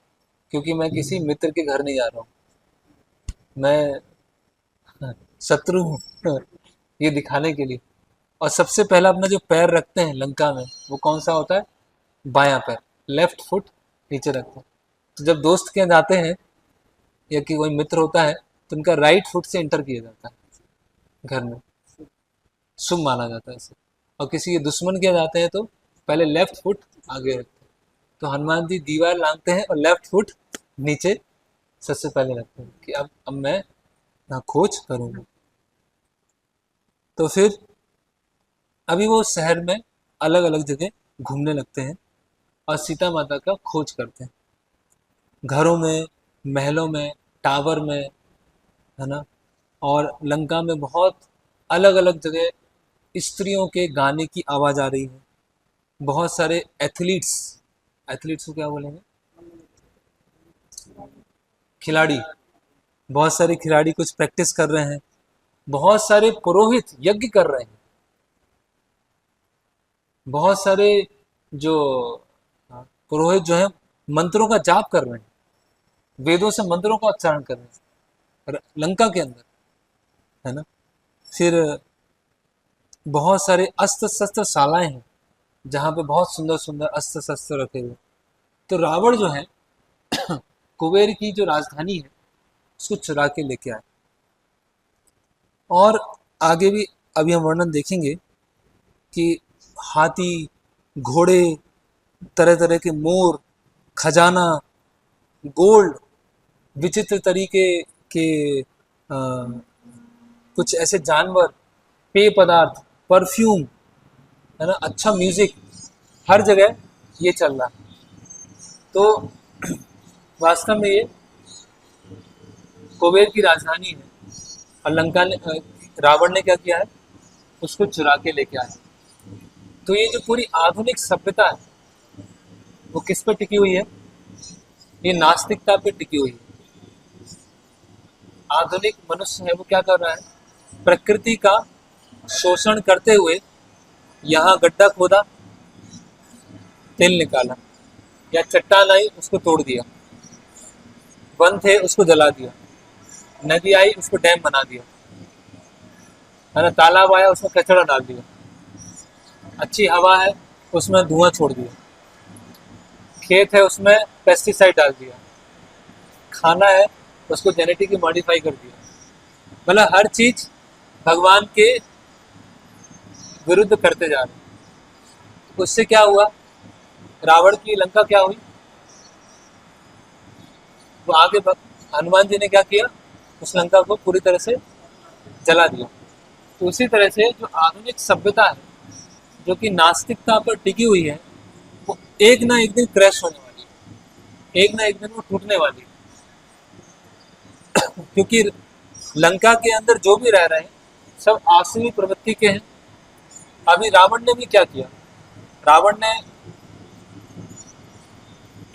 क्योंकि मैं किसी मित्र के घर नहीं जा रहा हूँ, मैं शत्रु हूँ, ये दिखाने के लिए। और सबसे पहला अपना जो पैर रखते हैं लंका में, वो कौन सा होता है? बायां पैर, लेफ्ट फुट नीचे रखते हैं। तो जब दोस्त के यहाँ जाते हैं या कि कोई मित्र होता है, तो उनका राइट फुट से इंटर किया जाता है घर में, शुभ माना जाता है इसे। और किसी के दुश्मन के यहाँ जाते हैं तो पहले लेफ्ट फुट आगे रखते हैं। तो हनुमान जी दीवार लांघते हैं और लेफ्ट फुट नीचे सबसे पहले रखते हैं कि अब मैं यहाँ खोज करूंगा। तो फिर अभी वो शहर में अलग अलग जगह घूमने लगते हैं और सीता माता का खोज करते हैं, घरों में, महलों में, टावर में, है ना। और लंका में बहुत अलग अलग जगह स्त्रियों के गाने की आवाज़ आ रही है, बहुत सारे एथलीट्स, एथलीट्स को क्या बोलेंगे? खिलाड़ी, बहुत सारे खिलाड़ी कुछ प्रैक्टिस कर रहे हैं, बहुत सारे पुरोहित यज्ञ कर रहे हैं, बहुत सारे जो पुरोहित जो है मंत्रों का जाप कर रहे हैं, वेदों से मंत्रों का उच्चारण कर रहे हैं लंका के अंदर, है ना। फिर बहुत सारे अस्त्र शस्त्र शालाएं हैं, जहाँ पे बहुत सुंदर सुंदर अस्त्र शस्त्र रखे हुए। तो रावण जो है कुबेर की जो राजधानी है उसको चुरा के लेके आए। और आगे भी अभी हम वर्णन देखेंगे कि हाथी, घोड़े, तरह तरह के मोर, खजाना, गोल्ड, विचित्र तरीके के कुछ ऐसे जानवर, पेय पदार्थ, परफ्यूम, है ना, अच्छा म्यूजिक, हर जगह ये चल रहा है। तो वास्तव में ये कुबेर की राजधानी है, और लंका ने रावण ने क्या किया है, उसको चुरा के लेके आया। तो ये जो पूरी आधुनिक सभ्यता है वो किस पे टिकी हुई है? ये नास्तिकता पे टिकी हुई है। आधुनिक मनुष्य है वो क्या कर रहा है? प्रकृति का शोषण करते हुए यहाँ गड्ढा खोदा, तेल निकाला, या चट्टान आई उसको तोड़ दिया, वन थे उसको जला दिया, नदी आई उसको डैम बना दिया, है ना, तालाब आया उसमें कचरा डाल दिया, अच्छी हवा है उसमें धुआं छोड़ दिया, खेत है उसमें पेस्टिसाइड डाल दिया, खाना है उसको जेनेटिकली मॉडिफाई कर दिया। मतलब हर चीज भगवान के विरुद्ध करते जा रहे हैं। उससे क्या हुआ? रावण की लंका क्या हुई? वो आगे हनुमान जी ने क्या किया? उस लंका को पूरी तरह से जला दिया। तो उसी तरह से जो आधुनिक सभ्यता है जो कि नास्तिकता पर टिकी हुई है, वो एक ना एक दिन क्रैश होने वाली है, एक ना एक दिन वो टूटने वाली है। क्योंकि लंका के अंदर जो भी रह रहे हैं सब आसुरी प्रवृत्ति के हैं। अभी रावण ने भी क्या किया? रावण ने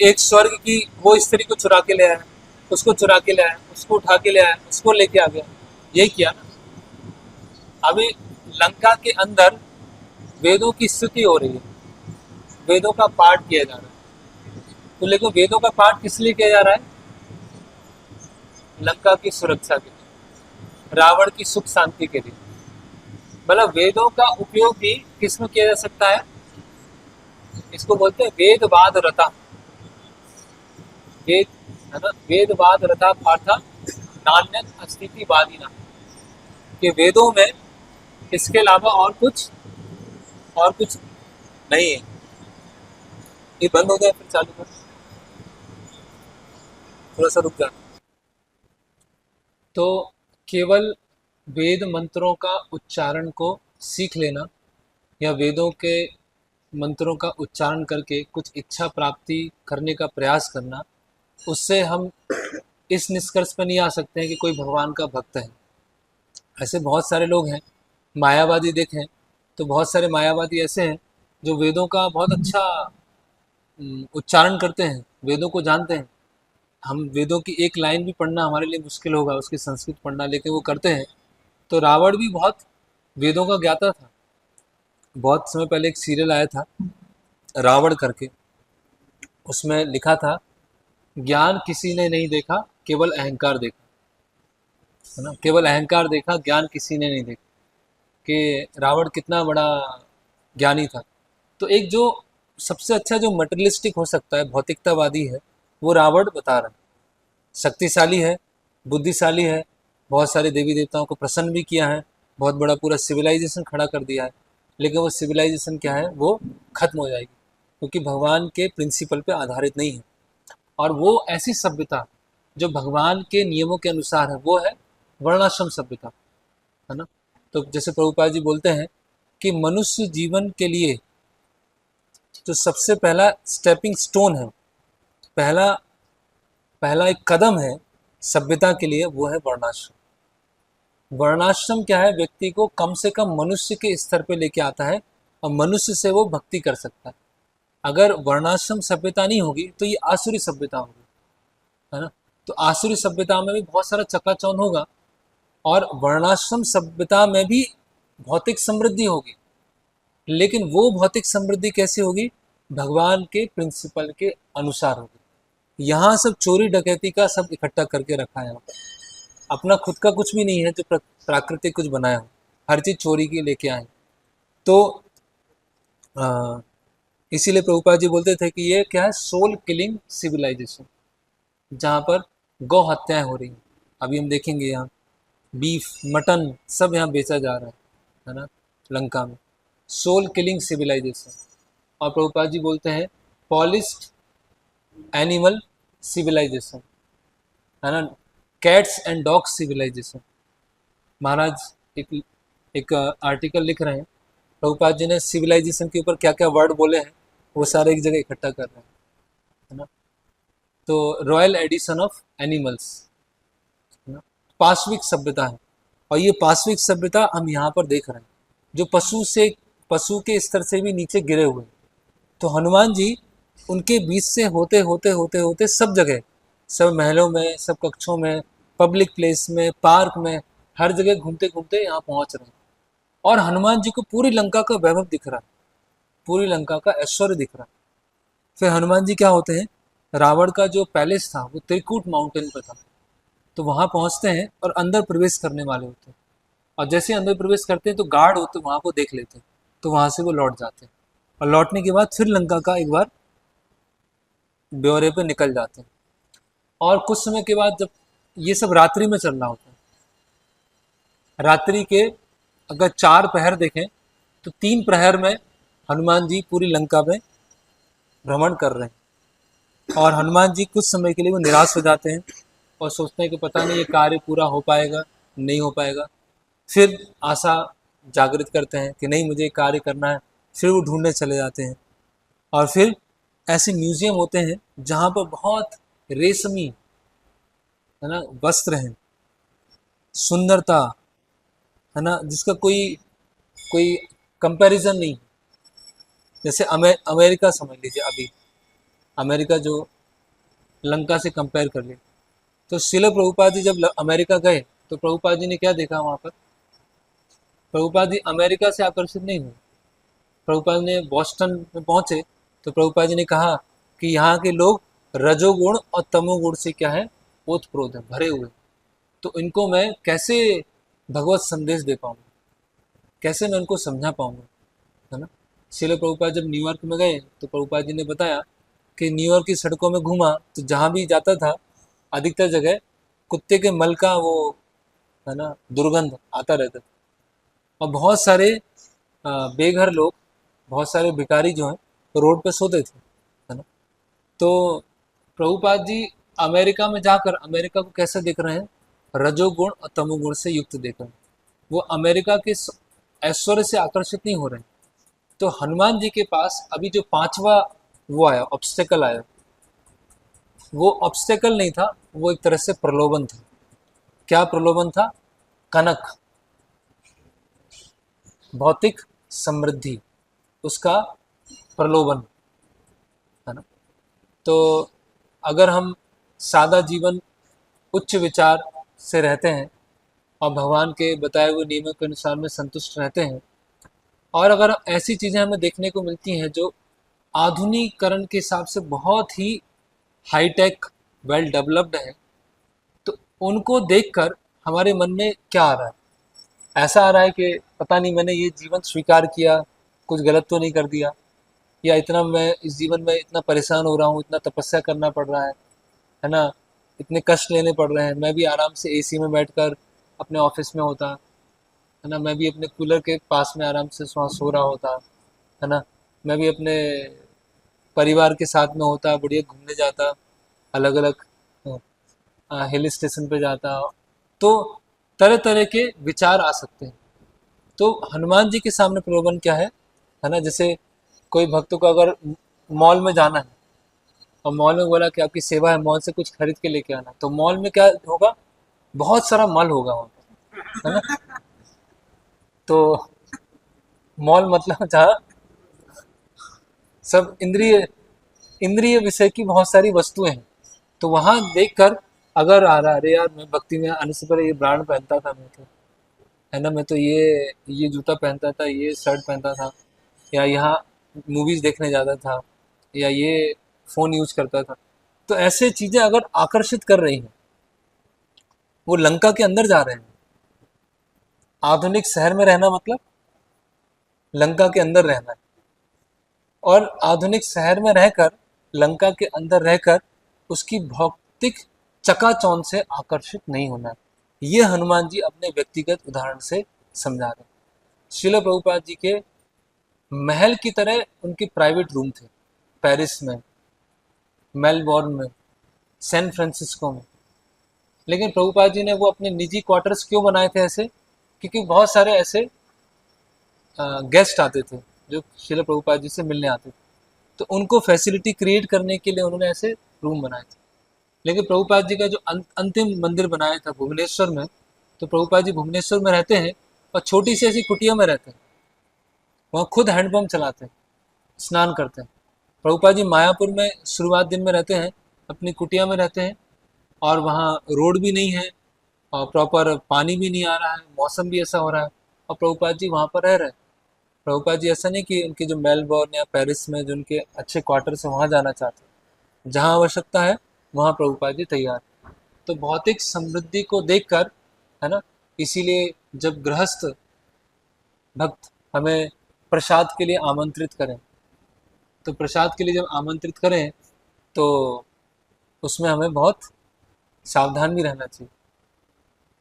एक स्वर्ग की वो स्त्री को चुरा के ले आया, उसको चुरा के ले आया, उसको उठा के ले आया, उसको लेके आ गया, यही किया ना। अभी लंका के अंदर वेदों की स्तुति हो रही है, वेदों का पाठ किया जा रहा है। तो लेकिन वेदों का पाठ किस लिए किया जा रहा है? लंका की सुरक्षा के लिए, रावण की सुख शांति के लिए। मतलब वेदों का उपयोग भी किसमें किया जा सकता है? इसको बोलते हैं वेदवाद रता। वेद, है ना, वेदवाद रथा पार्था नान्यत अस्तित्ववादी ना, कि वेदों में इसके अलावा और कुछ नहीं है। ये बंद हो गया, फिर चालू कर, थोड़ा सा रुक जाना। तो केवल वेद मंत्रों का उच्चारण को सीख लेना या वेदों के मंत्रों का उच्चारण करके कुछ इच्छा प्राप्ति करने का प्रयास करना, उससे हम इस निष्कर्ष पर नहीं आ सकते हैं कि कोई भगवान का भक्त है। ऐसे बहुत सारे लोग हैं, मायावादी देखें तो बहुत सारे मायावादी ऐसे हैं जो वेदों का बहुत अच्छा उच्चारण करते हैं, वेदों को जानते हैं। हम वेदों की एक लाइन भी पढ़ना हमारे लिए मुश्किल होगा उसकी संस्कृत पढ़ना, लेकिन वो करते हैं। तो रावण भी बहुत वेदों का ज्ञाता था। बहुत समय पहले एक सीरियल आया था रावण करके, उसमें लिखा था ज्ञान किसी ने नहीं देखा, केवल अहंकार देखा, है ना, केवल अहंकार देखा, ज्ञान किसी ने नहीं देखा, कि रावण कितना बड़ा ज्ञानी था। तो एक जो सबसे अच्छा जो मटेरियलिस्टिक हो सकता है, भौतिकतावादी है, वो रावण बता रहा है। शक्तिशाली है, बुद्धिशाली है, बहुत सारे देवी देवताओं को प्रसन्न भी किया है, बहुत बड़ा पूरा सिविलाइजेशन खड़ा कर दिया है, लेकिन वो सिविलाइजेशन क्या है, वो खत्म हो जाएगी क्योंकि भगवान के प्रिंसिपल पे आधारित नहीं है। और वो ऐसी सभ्यता जो भगवान के नियमों के अनुसार है, वो है वर्णाश्रम सभ्यता, है ना। तो जैसे प्रभुपाद जी बोलते हैं कि मनुष्य जीवन के लिए जो सबसे पहला स्टेपिंग स्टोन है, पहला पहला एक कदम है सभ्यता के लिए, वो है वर्णाश्रम। वर्णाश्रम क्या है? व्यक्ति को कम से कम मनुष्य के स्तर पे लेके आता है और मनुष्य से वो भक्ति कर सकता है। अगर वर्णाश्रम सभ्यता नहीं होगी तो ये आसुरी सभ्यता होगी, है ना। तो आसुरी सभ्यता में भी बहुत सारा चकाचौंध होगा और वर्णाश्रम सभ्यता में भी भौतिक समृद्धि होगी, लेकिन वो भौतिक समृद्धि कैसे होगी? भगवान के प्रिंसिपल के अनुसार होगी। यहाँ सब चोरी डकैती का सब इकट्ठा करके रखा है, अपना खुद का कुछ भी नहीं है जो प्राकृतिक कुछ बनाया हो, हर चीज चोरी की लेके आए। तो इसीलिए प्रभुपाद जी बोलते थे कि ये क्या है? सोल किलिंग सिविलाइजेशन, जहाँ पर गौ हत्याएं हो रही हैं। अभी हम देखेंगे यहाँ बीफ मटन सब यहाँ बेचा जा रहा है ना, लंका में। Soul killing civilisation. और प्रभुपाद जी बोलते हैं पॉलिस्ड एनिमल सिविलाइजेशन, है ना, कैट्स एंड डॉग्स सिविलाइजेशन। महाराज एक आर्टिकल लिख रहे हैं, प्रभुपाद जी ने सिविलाइजेशन के ऊपर क्या क्या वर्ड बोले हैं वो सारे एक जगह इकट्ठा कर रहे हैं, है ना। तो रॉयल एडिशन ऑफ एनिमल्स, है ना, पाशविक सभ्यता है, और ये पाशविक सभ्यता हम यहाँ पर देख रहे हैं, जो पशु के स्तर से भी नीचे गिरे हुए। तो हनुमान जी उनके बीच से होते होते होते होते सब जगह, सब महलों में, सब कक्षों में, पब्लिक प्लेस में, पार्क में, हर जगह घूमते घूमते यहाँ पहुँच रहे हैं। और हनुमान जी को पूरी लंका का वैभव दिख रहा है, पूरी लंका का ऐश्वर्य दिख रहा है। फिर हनुमान जी क्या होते हैं, रावण का जो पैलेस था वो त्रिकूट माउंटेन पर था, तो वहाँ पहुँचते हैं और अंदर प्रवेश करने वाले होते हैं, और जैसे अंदर प्रवेश करते हैं तो गार्ड होते वहाँ को देख लेते हैं, तो वहाँ से वो लौट जाते हैं, और लौटने के बाद फिर लंका का एक बार ब्यौरे पे निकल जाते हैं। और कुछ समय के बाद, जब ये सब रात्रि में चल रहा होता है, रात्रि के अगर 4 प्रहर देखें तो 3 प्रहर में हनुमान जी पूरी लंका में भ्रमण कर रहे हैं। और हनुमान जी कुछ समय के लिए वो निराश हो जाते हैं और सोचते हैं कि पता नहीं ये कार्य पूरा हो पाएगा, नहीं हो पाएगा। फिर आशा जागृत करते हैं कि नहीं, मुझे कार्य करना है, फिर वो ढूंढने चले जाते हैं। और फिर ऐसे म्यूजियम होते हैं जहाँ पर बहुत रेशमी, है ना, वस्त्र हैं, सुंदरता, है ना, जिसका कोई कोई कंपैरिजन नहीं। जैसे अमेरिका समझ लीजिए, अभी अमेरिका जो लंका से कंपेयर कर ले, तो श्रील प्रभुपाद जी जब अमेरिका गए तो प्रभुपाद जी ने क्या देखा वहाँ पर? प्रभुपाद जी अमेरिका से आकर्षित नहीं हुए। प्रभुपाद ने बॉस्टन में पहुँचे तो प्रभुपाद जी ने कहा कि यहाँ के लोग रजोगुण और तमोगुण से क्या है, ओतप्रोत है, भरे हुए। तो इनको मैं कैसे भगवत संदेश दे पाऊंगा, कैसे मैं उनको समझा पाऊंगा, है ना। श्रील प्रभुपाद जब न्यूयॉर्क में गए तो प्रभुपाद जी ने बताया कि न्यूयॉर्क की सड़कों में घूमा तो जहाँ भी जाता था अधिकतर जगह कुत्ते के मल का वो, है ना, दुर्गंध आता रहता था। और बहुत सारे बेघर लोग, बहुत सारे भिखारी जो हैं रोड पे सोते थे, है ना। तो प्रभुपाद जी अमेरिका में जाकर अमेरिका को कैसे देख रहे हैं, रजोगुण और तमोगुण से युक्त देख रहे हैं। वो अमेरिका के ऐश्वर्य से आकर्षित नहीं हो रहे हैं। तो हनुमान जी के पास अभी जो 5वां वो आया, ऑब्स्टेकल आया, वो ऑब्स्टेकल नहीं था, वो एक तरह से प्रलोभन था। क्या प्रलोभन था? कनक, भौतिक समृद्धि, उसका प्रलोभन, है ना। तो अगर हम सादा जीवन, उच्च विचार से रहते हैं और भगवान के बताए हुए नियमों के अनुसार में संतुष्ट रहते हैं, और अगर ऐसी चीज़ें हमें देखने को मिलती हैं जो आधुनिकीकरण के हिसाब से बहुत ही हाईटेक, वेल डेवलप्ड है, तो उनको देखकर हमारे मन में क्या आ रहा है? ऐसा आ रहा है कि पता नहीं मैंने ये जीवन स्वीकार किया, कुछ गलत तो नहीं कर दिया, या इतना मैं इस जीवन में इतना परेशान हो रहा हूँ, इतना तपस्या करना पड़ रहा है ना, इतने कष्ट लेने पड़ रहे हैं। मैं भी आराम से एसी में बैठकर अपने ऑफिस में होता, है ना, मैं भी अपने कूलर के पास में आराम से सो रहा होता, है ना, मैं भी अपने परिवार के साथ में होता, बढ़िया घूमने जाता, अलग अलग हिल स्टेशन पे जाता। तो तरह तरह के विचार आ सकते हैं। तो हनुमान जी के सामने प्रलोभन क्या है ना। जैसे कोई भक्त को अगर मॉल में जाना है और मॉल में बोला कि आपकी सेवा है, मॉल से कुछ खरीद के लेके आना, तो मॉल में क्या होगा, बहुत सारा मल होगा वहाँ पर, है ना। तो मॉल मतलब जहाँ सब इंद्रिय इंद्रिय विषय की बहुत सारी वस्तुएं हैं, तो वहां देखकर अगर आ रहा, अरे यार मैं भक्ति में आने से पहले ये ब्रांड पहनता था, मैं तो, है ना, मैं तो ये जूता पहनता था, ये शर्ट पहनता था, या यहाँ मूवीज देखने जाता था, या ये फोन यूज करता था। तो ऐसे चीजें अगर आकर्षित कर रही हैं, वो लंका के अंदर जा रहे हैं। आधुनिक शहर में रहना मतलब लंका के अंदर रहना है, और आधुनिक शहर में रहकर, लंका के अंदर रहकर उसकी भौतिक चकाचौंध से आकर्षित नहीं होना है। ये हनुमान जी अपने व्यक्तिगत उदाहरण से समझा रहे हैं। श्रील प्रभुपाद जी के महल की तरह उनके प्राइवेट रूम थे, पेरिस में, मेलबोर्न में, सैन फ्रांसिस्को में। लेकिन प्रभुपाद जी ने वो अपने निजी क्वार्टर्स क्यों बनाए थे ऐसे? क्योंकि बहुत सारे ऐसे गेस्ट आते थे जो श्रील प्रभुपाद जी से मिलने आते थे, तो उनको फैसिलिटी क्रिएट करने के लिए उन्होंने ऐसे रूम बनाए थे। लेकिन प्रभुपाद जी का जो अंतिम मंदिर बनाया था भुवनेश्वर में, तो प्रभुपाद जी भुवनेश्वर में रहते हैं और छोटी सी ऐसी कुटिया में रहते हैं। वहाँ खुद हैंडपम्प चलाते हैं, स्नान करते हैं। प्रभुपाद जी मायापुर में शुरुआत दिन में रहते हैं, अपनी कुटिया में रहते हैं, और वहाँ रोड भी नहीं है और प्रॉपर पानी भी नहीं आ रहा है, मौसम भी ऐसा हो रहा है, और प्रभुपाद जी वहाँ पर रह रहे हैं। प्रभुपाद जी ऐसा नहीं कि उनके जो मेलबोर्न या पेरिस में जो उनके अच्छे क्वार्टर से वहाँ जाना चाहते हैं, जहाँ आवश्यकता है वहाँ प्रभुपाद जी तैयार हैं। तो भौतिक समृद्धि को देखकर, है ना, इसीलिए जब गृहस्थ भक्त हमें प्रसाद के लिए आमंत्रित करें, तो प्रसाद के लिए जब आमंत्रित करें तो उसमें हमें बहुत सावधान भी रहना चाहिए,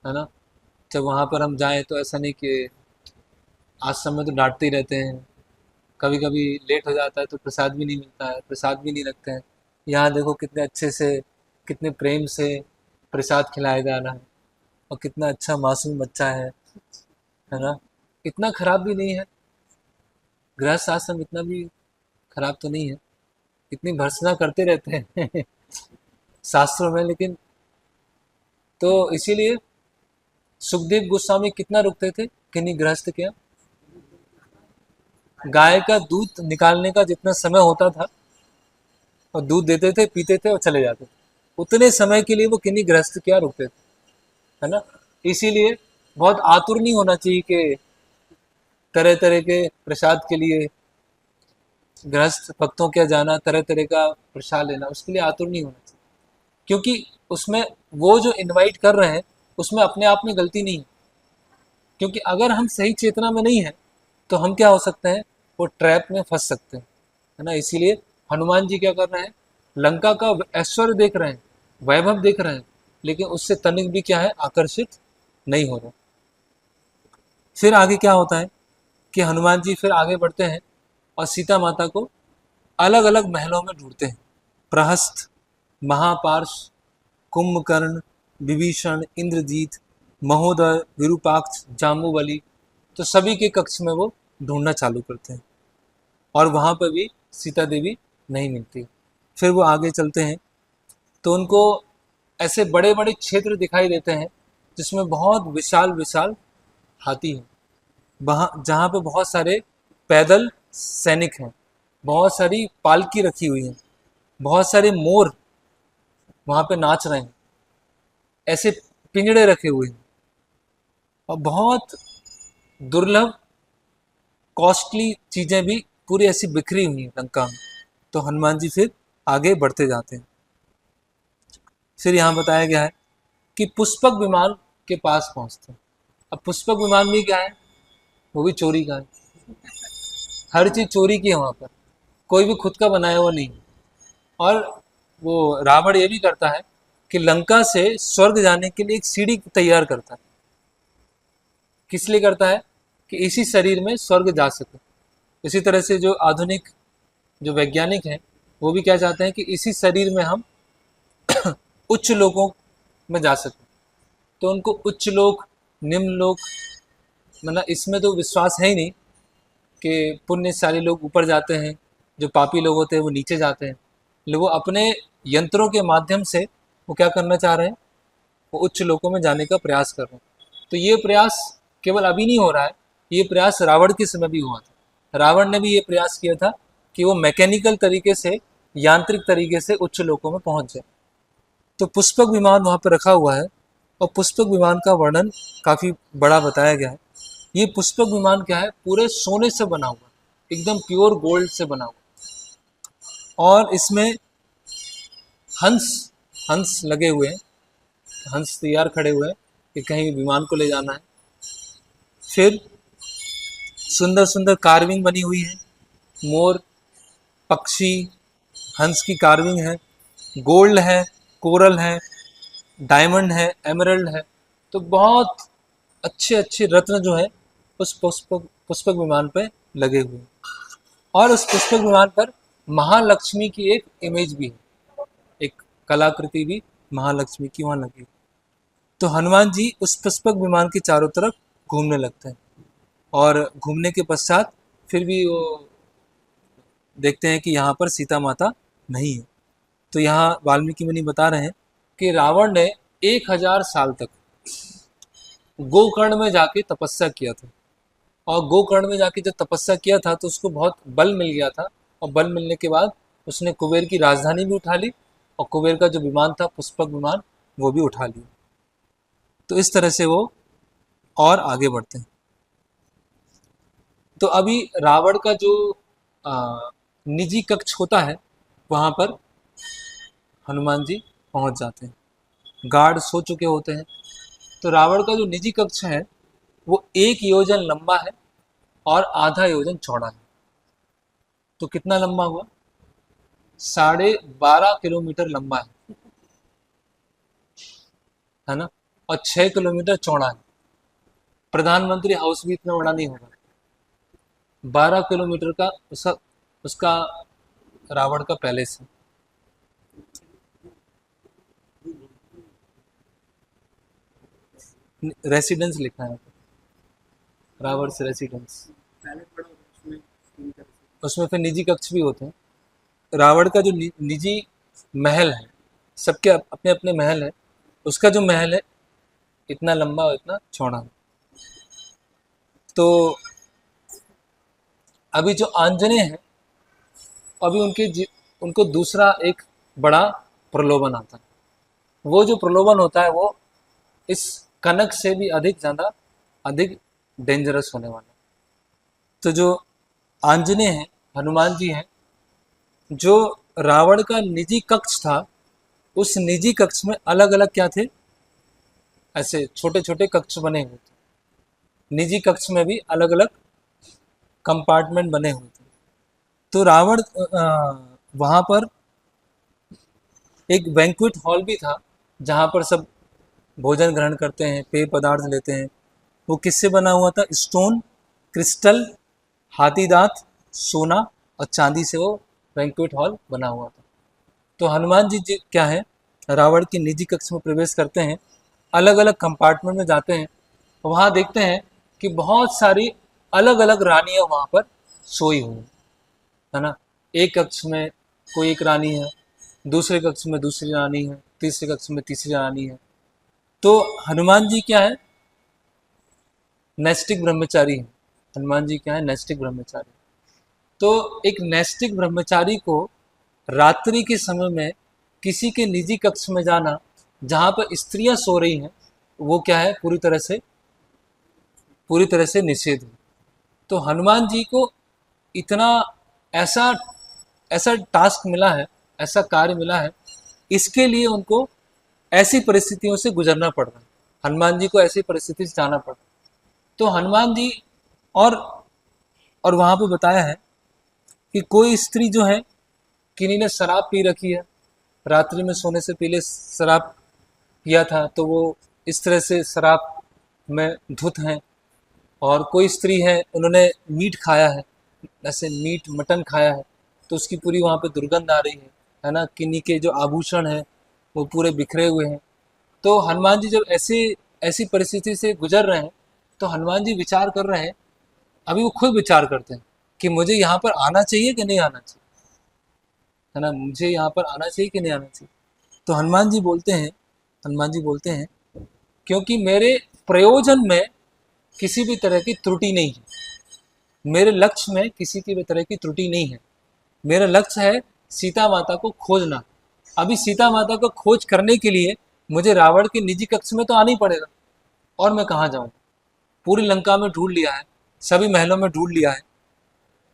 है ना। जब वहाँ पर हम जाएं तो ऐसा नहीं कि आश्रम में तो डांटते ही रहते हैं, कभी कभी लेट हो जाता है तो प्रसाद भी नहीं मिलता है, प्रसाद भी नहीं रखते हैं। यहाँ देखो कितने अच्छे से, कितने प्रेम से प्रसाद खिलाया जा रहा है, और कितना अच्छा मासूम बच्चा है ना। इतना खराब भी नहीं है, गृहस्थ आश्रम इतना भी खराब तो नहीं है। इतनी भर्त्सना करते रहते हैं शास्त्रों में, लेकिन तो इसीलिए सुखदेव गोस्वामी कितना रुकते थे किन्हीं गृहस्थ के यहाँ। गाय का दूध निकालने का जितना समय होता था, और दूध देते थे, पीते थे और चले जाते थे, उतने समय के लिए वो किन्हीं गृहस्थ के यहाँ रुकते थे, है ना। इसीलिए बहुत आतुर नहीं होना चाहिए कि तरह तरह के प्रसाद के लिए गृहस्थ भक्तों के यहाँ जाना, तरह तरह का प्रसाद लेना, उसके लिए आतुर नहीं होना चाहिए। क्योंकि उसमें वो जो इनवाइट कर रहे हैं उसमें अपने आप में गलती नहीं है। क्योंकि अगर हम सही चेतना में नहीं है तो हम क्या हो सकते हैं, वो ट्रैप में फंस सकते हैं, है ना। इसीलिए हनुमान जी क्या कर रहे हैं, लंका का ऐश्वर्य देख रहे हैं, वैभव देख रहे हैं, लेकिन उससे तनिक भी क्या है, आकर्षित नहीं हो रहे। फिर आगे क्या होता है कि हनुमान जी फिर आगे बढ़ते हैं और सीता माता को अलग अलग महलों में ढूंढते हैं। प्रहस्त, महापार्श, कुंभकर्ण, विभीषण, इंद्रजीत, महोदय, विरूपाक्ष, जाम्बुवली, तो सभी के कक्ष में वो ढूंढना चालू करते हैं, और वहां पर भी सीता देवी नहीं मिलती। फिर वो आगे चलते हैं तो उनको ऐसे बड़े बड़े क्षेत्र दिखाई देते हैं जिसमें बहुत विशाल विशाल हाथी हैं, वहाँ जहाँ पे बहुत सारे पैदल सैनिक हैं, बहुत सारी पालकी रखी हुई है, बहुत सारे मोर वहाँ पे नाच रहे हैं, ऐसे पिंजड़े रखे हुए हैं, और बहुत दुर्लभ कॉस्टली चीजें भी पूरी ऐसी बिखरी हुई हैं लंका में। तो हनुमान जी फिर आगे बढ़ते जाते हैं। फिर यहाँ बताया गया है कि पुष्पक विमान के पास पहुंचते हैं। अब पुष्पक विमान भी क्या है, वो भी चोरी का है। हर चीज चोरी की है वहां पर, कोई भी खुद का बनाया हुआ नहीं। और वो रावण ये भी करता है कि लंका से स्वर्ग जाने के लिए एक सीढ़ी तैयार करता है। किस लिए करता है, कि इसी शरीर में स्वर्ग जा सके। इसी तरह से जो आधुनिक जो वैज्ञानिक हैं वो भी क्या चाहते हैं कि इसी शरीर में हम उच्च लोकों में जा सकें। तो उनको उच्च लोक, निम्न लोक, मतलब इसमें तो विश्वास है ही नहीं कि पुण्यशाली लोग ऊपर जाते हैं, जो पापी लोग होते हैं वो नीचे जाते हैं। लोग अपने यंत्रों के माध्यम से वो क्या करना चाह रहे हैं, वो उच्च लोकों में जाने का प्रयास कर रहे हैं। तो ये प्रयास केवल अभी नहीं हो रहा है, ये प्रयास रावण के समय भी हुआ था। रावण ने भी ये प्रयास किया था कि वो मैकेनिकल तरीके से, यांत्रिक तरीके से उच्च लोकों में पहुंच जाए। तो पुष्पक विमान वहाँ पर रखा हुआ है, और पुष्पक विमान का वर्णन काफ़ी बड़ा बताया गया है। ये पुष्पक विमान क्या है, पूरे सोने से बना हुआ, एकदम प्योर गोल्ड से बना हुआ, और इसमें हंस हंस लगे हुए हैं, हंस तैयार खड़े हुए हैं कि कहीं विमान को ले जाना है। फिर सुंदर सुंदर कार्विंग बनी हुई है, मोर, पक्षी, हंस की कार्विंग है, गोल्ड है, कोरल है, डायमंड है, एमरल्ड है। तो बहुत अच्छे अच्छे रत्न जो है उस पुष्पक पुष्पक विमान पे लगे हुए हैं। और उस पुष्पक विमान पर महालक्ष्मी की एक इमेज भी है, एक कलाकृति भी महालक्ष्मी की वहाँ लगी। तो हनुमान जी उस पुष्पक विमान के चारों तरफ घूमने लगते हैं, और घूमने के पश्चात फिर भी वो देखते हैं कि यहाँ पर सीता माता नहीं है। तो यहाँ वाल्मीकि मुनि बता रहे हैं कि रावण ने 1000 साल तक गोकर्ण में जाके तपस्या किया था। और गोकर्ण में जाके जब तपस्या किया था तो उसको बहुत बल मिल गया था, और बल मिलने के बाद उसने कुबेर की राजधानी भी उठा ली, और कुबेर का जो विमान था पुष्पक विमान वो भी उठा लिया। तो इस तरह से वो और आगे बढ़ते हैं। तो अभी रावण का जो निजी कक्ष होता है वहां पर हनुमान जी पहुंच जाते हैं। गार्ड सो चुके होते हैं। तो रावण का जो निजी कक्ष है वो 1 योजन लंबा है और आधा योजन चौड़ा है। तो कितना लंबा हुआ? 12.5 किलोमीटर लंबा है ना, और 6 किलोमीटर चौड़ा है। प्रधानमंत्री हाउस भी इतना बड़ा नहीं होगा। 12 किलोमीटर का उसका उसका रावण का पैलेस है। रेसिडेंस लिखा है रावण से, रेसिडेंस। उसमें फिर निजी कक्ष भी होते हैं। रावण का जो निजी महल है, सबके अपने अपने महल है, उसका जो महल है इतना लंबा और इतना चौड़ा है। तो अभी जो आंजनेय है, अभी उनको दूसरा एक बड़ा प्रलोभन आता है। वो जो प्रलोभन होता है वो इस कनक से भी अधिक डेंजरस होने वाला है। तो जो आंजनेय है, हनुमान जी हैं, जो रावण का निजी कक्ष था, उस निजी कक्ष में अलग अलग क्या थे, ऐसे छोटे छोटे कक्ष बने हुए थे। निजी कक्ष में भी अलग अलग कंपार्टमेंट बने हुए थे। तो रावण वहां पर एक बैंक्वेट हॉल भी था जहां पर सब भोजन ग्रहण करते हैं, पेय पदार्थ लेते हैं। वो किससे बना हुआ था? स्टोन, क्रिस्टल, हाथी दांत, सोना और चांदी से वो बैंक्वेट हॉल बना हुआ था। तो हनुमान जी क्या है, रावण के निजी कक्ष में प्रवेश करते हैं, अलग अलग कंपार्टमेंट में जाते हैं। वहाँ देखते हैं कि बहुत सारी अलग अलग रानियां वहाँ पर सोई हुई है ना। एक कक्ष में कोई एक रानी है, दूसरे कक्ष में दूसरी रानी है, तीसरे कक्ष में तीसरी रानी है। तो हनुमान जी क्या है, नैष्टिक ब्रह्मचारी है। हनुमान जी क्या है, नैष्टिक ब्रह्मचारी। तो एक नैष्टिक ब्रह्मचारी को रात्रि के समय में किसी के निजी कक्ष में जाना जहां पर स्त्रियां सो रही हैं, वो क्या है, पूरी तरह से निषेध है। तो हनुमान जी को इतना ऐसा ऐसा टास्क मिला है, ऐसा कार्य मिला है, इसके लिए उनको ऐसी परिस्थितियों से गुजरना पड़ रहा है। हनुमान जी को ऐसी परिस्थिति से जाना पड़ रहा है। तो हनुमान जी और और वहां पे बताया है कि कोई स्त्री जो है, किन्हीं ने शराब पी रखी है, रात्रि में सोने से पहले शराब पिया था, तो वो इस तरह से शराब में धुत हैं। और कोई स्त्री है, उन्होंने मीट खाया है, ऐसे मीट मटन खाया है, तो उसकी पूरी वहाँ पे दुर्गंध आ रही है ना। किन्हीं के जो आभूषण हैं वो पूरे बिखरे हुए हैं। तो हनुमान जी जब ऐसी परिस्थिति से गुजर रहे हैं, तो हनुमान जी विचार कर रहे हैं, अभी वो खुद विचार करते हैं कि मुझे यहाँ पर आना चाहिए कि नहीं आना चाहिए, है ना, मुझे यहाँ पर आना चाहिए कि नहीं आना चाहिए। तो हनुमान जी बोलते हैं क्योंकि मेरे प्रयोजन में किसी भी तरह की त्रुटि नहीं है, मेरे लक्ष्य में किसी की भी तरह की त्रुटि नहीं है। मेरा लक्ष्य है सीता माता को खोजना। अभी सीता माता को खोज करने के लिए मुझे रावण के निजी कक्ष में तो आना ही पड़ेगा, और मैं कहाँ जाऊँ? पूरी लंका में ढूंढ लिया है, सभी महलों में ढूंढ लिया है।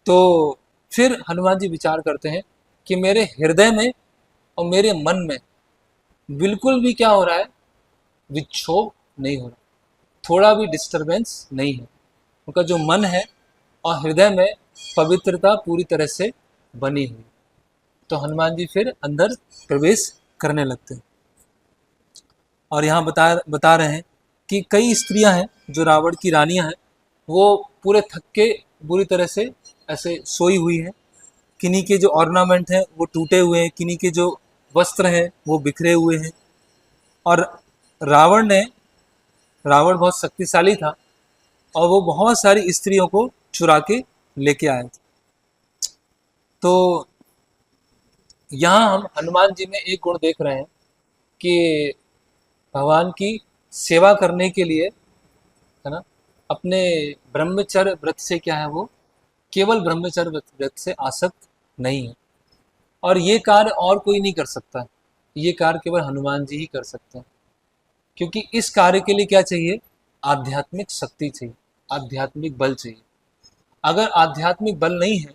तो फिर हनुमान जी विचार करते हैं कि मेरे हृदय में और मेरे मन में बिल्कुल भी क्या हो रहा है, विक्षोभ नहीं हो रहा, थोड़ा भी डिस्टरबेंस नहीं है। उनका जो मन है और हृदय में पवित्रता पूरी तरह से बनी हुई। तो हनुमान जी फिर अंदर प्रवेश करने लगते हैं। और यहाँ बता रहे हैं कि कई स्त्रियां हैं जो रावण की रानियां हैं, वो पूरे थक के बुरी तरह से ऐसे सोई हुई हैं। किन्हीं के जो ऑर्नामेंट हैं वो टूटे हुए हैं, किन्हीं के जो वस्त्र हैं वो बिखरे हुए हैं। और रावण ने रावण बहुत शक्तिशाली था, और वो बहुत सारी स्त्रियों को चुरा के लेके आए थे। तो यहाँ हम हनुमान जी में एक गुण देख रहे हैं कि भगवान की सेवा करने के लिए, है ना, अपने ब्रह्मचर्य व्रत से क्या है, वो केवल ब्रह्मचर्य व्रत से आसक्त नहीं है। और ये कार्य और कोई नहीं कर सकता है, ये कार्य केवल हनुमान जी ही कर सकते हैं। क्योंकि इस कार्य के लिए क्या चाहिए? आध्यात्मिक शक्ति चाहिए, आध्यात्मिक बल चाहिए। अगर आध्यात्मिक बल नहीं है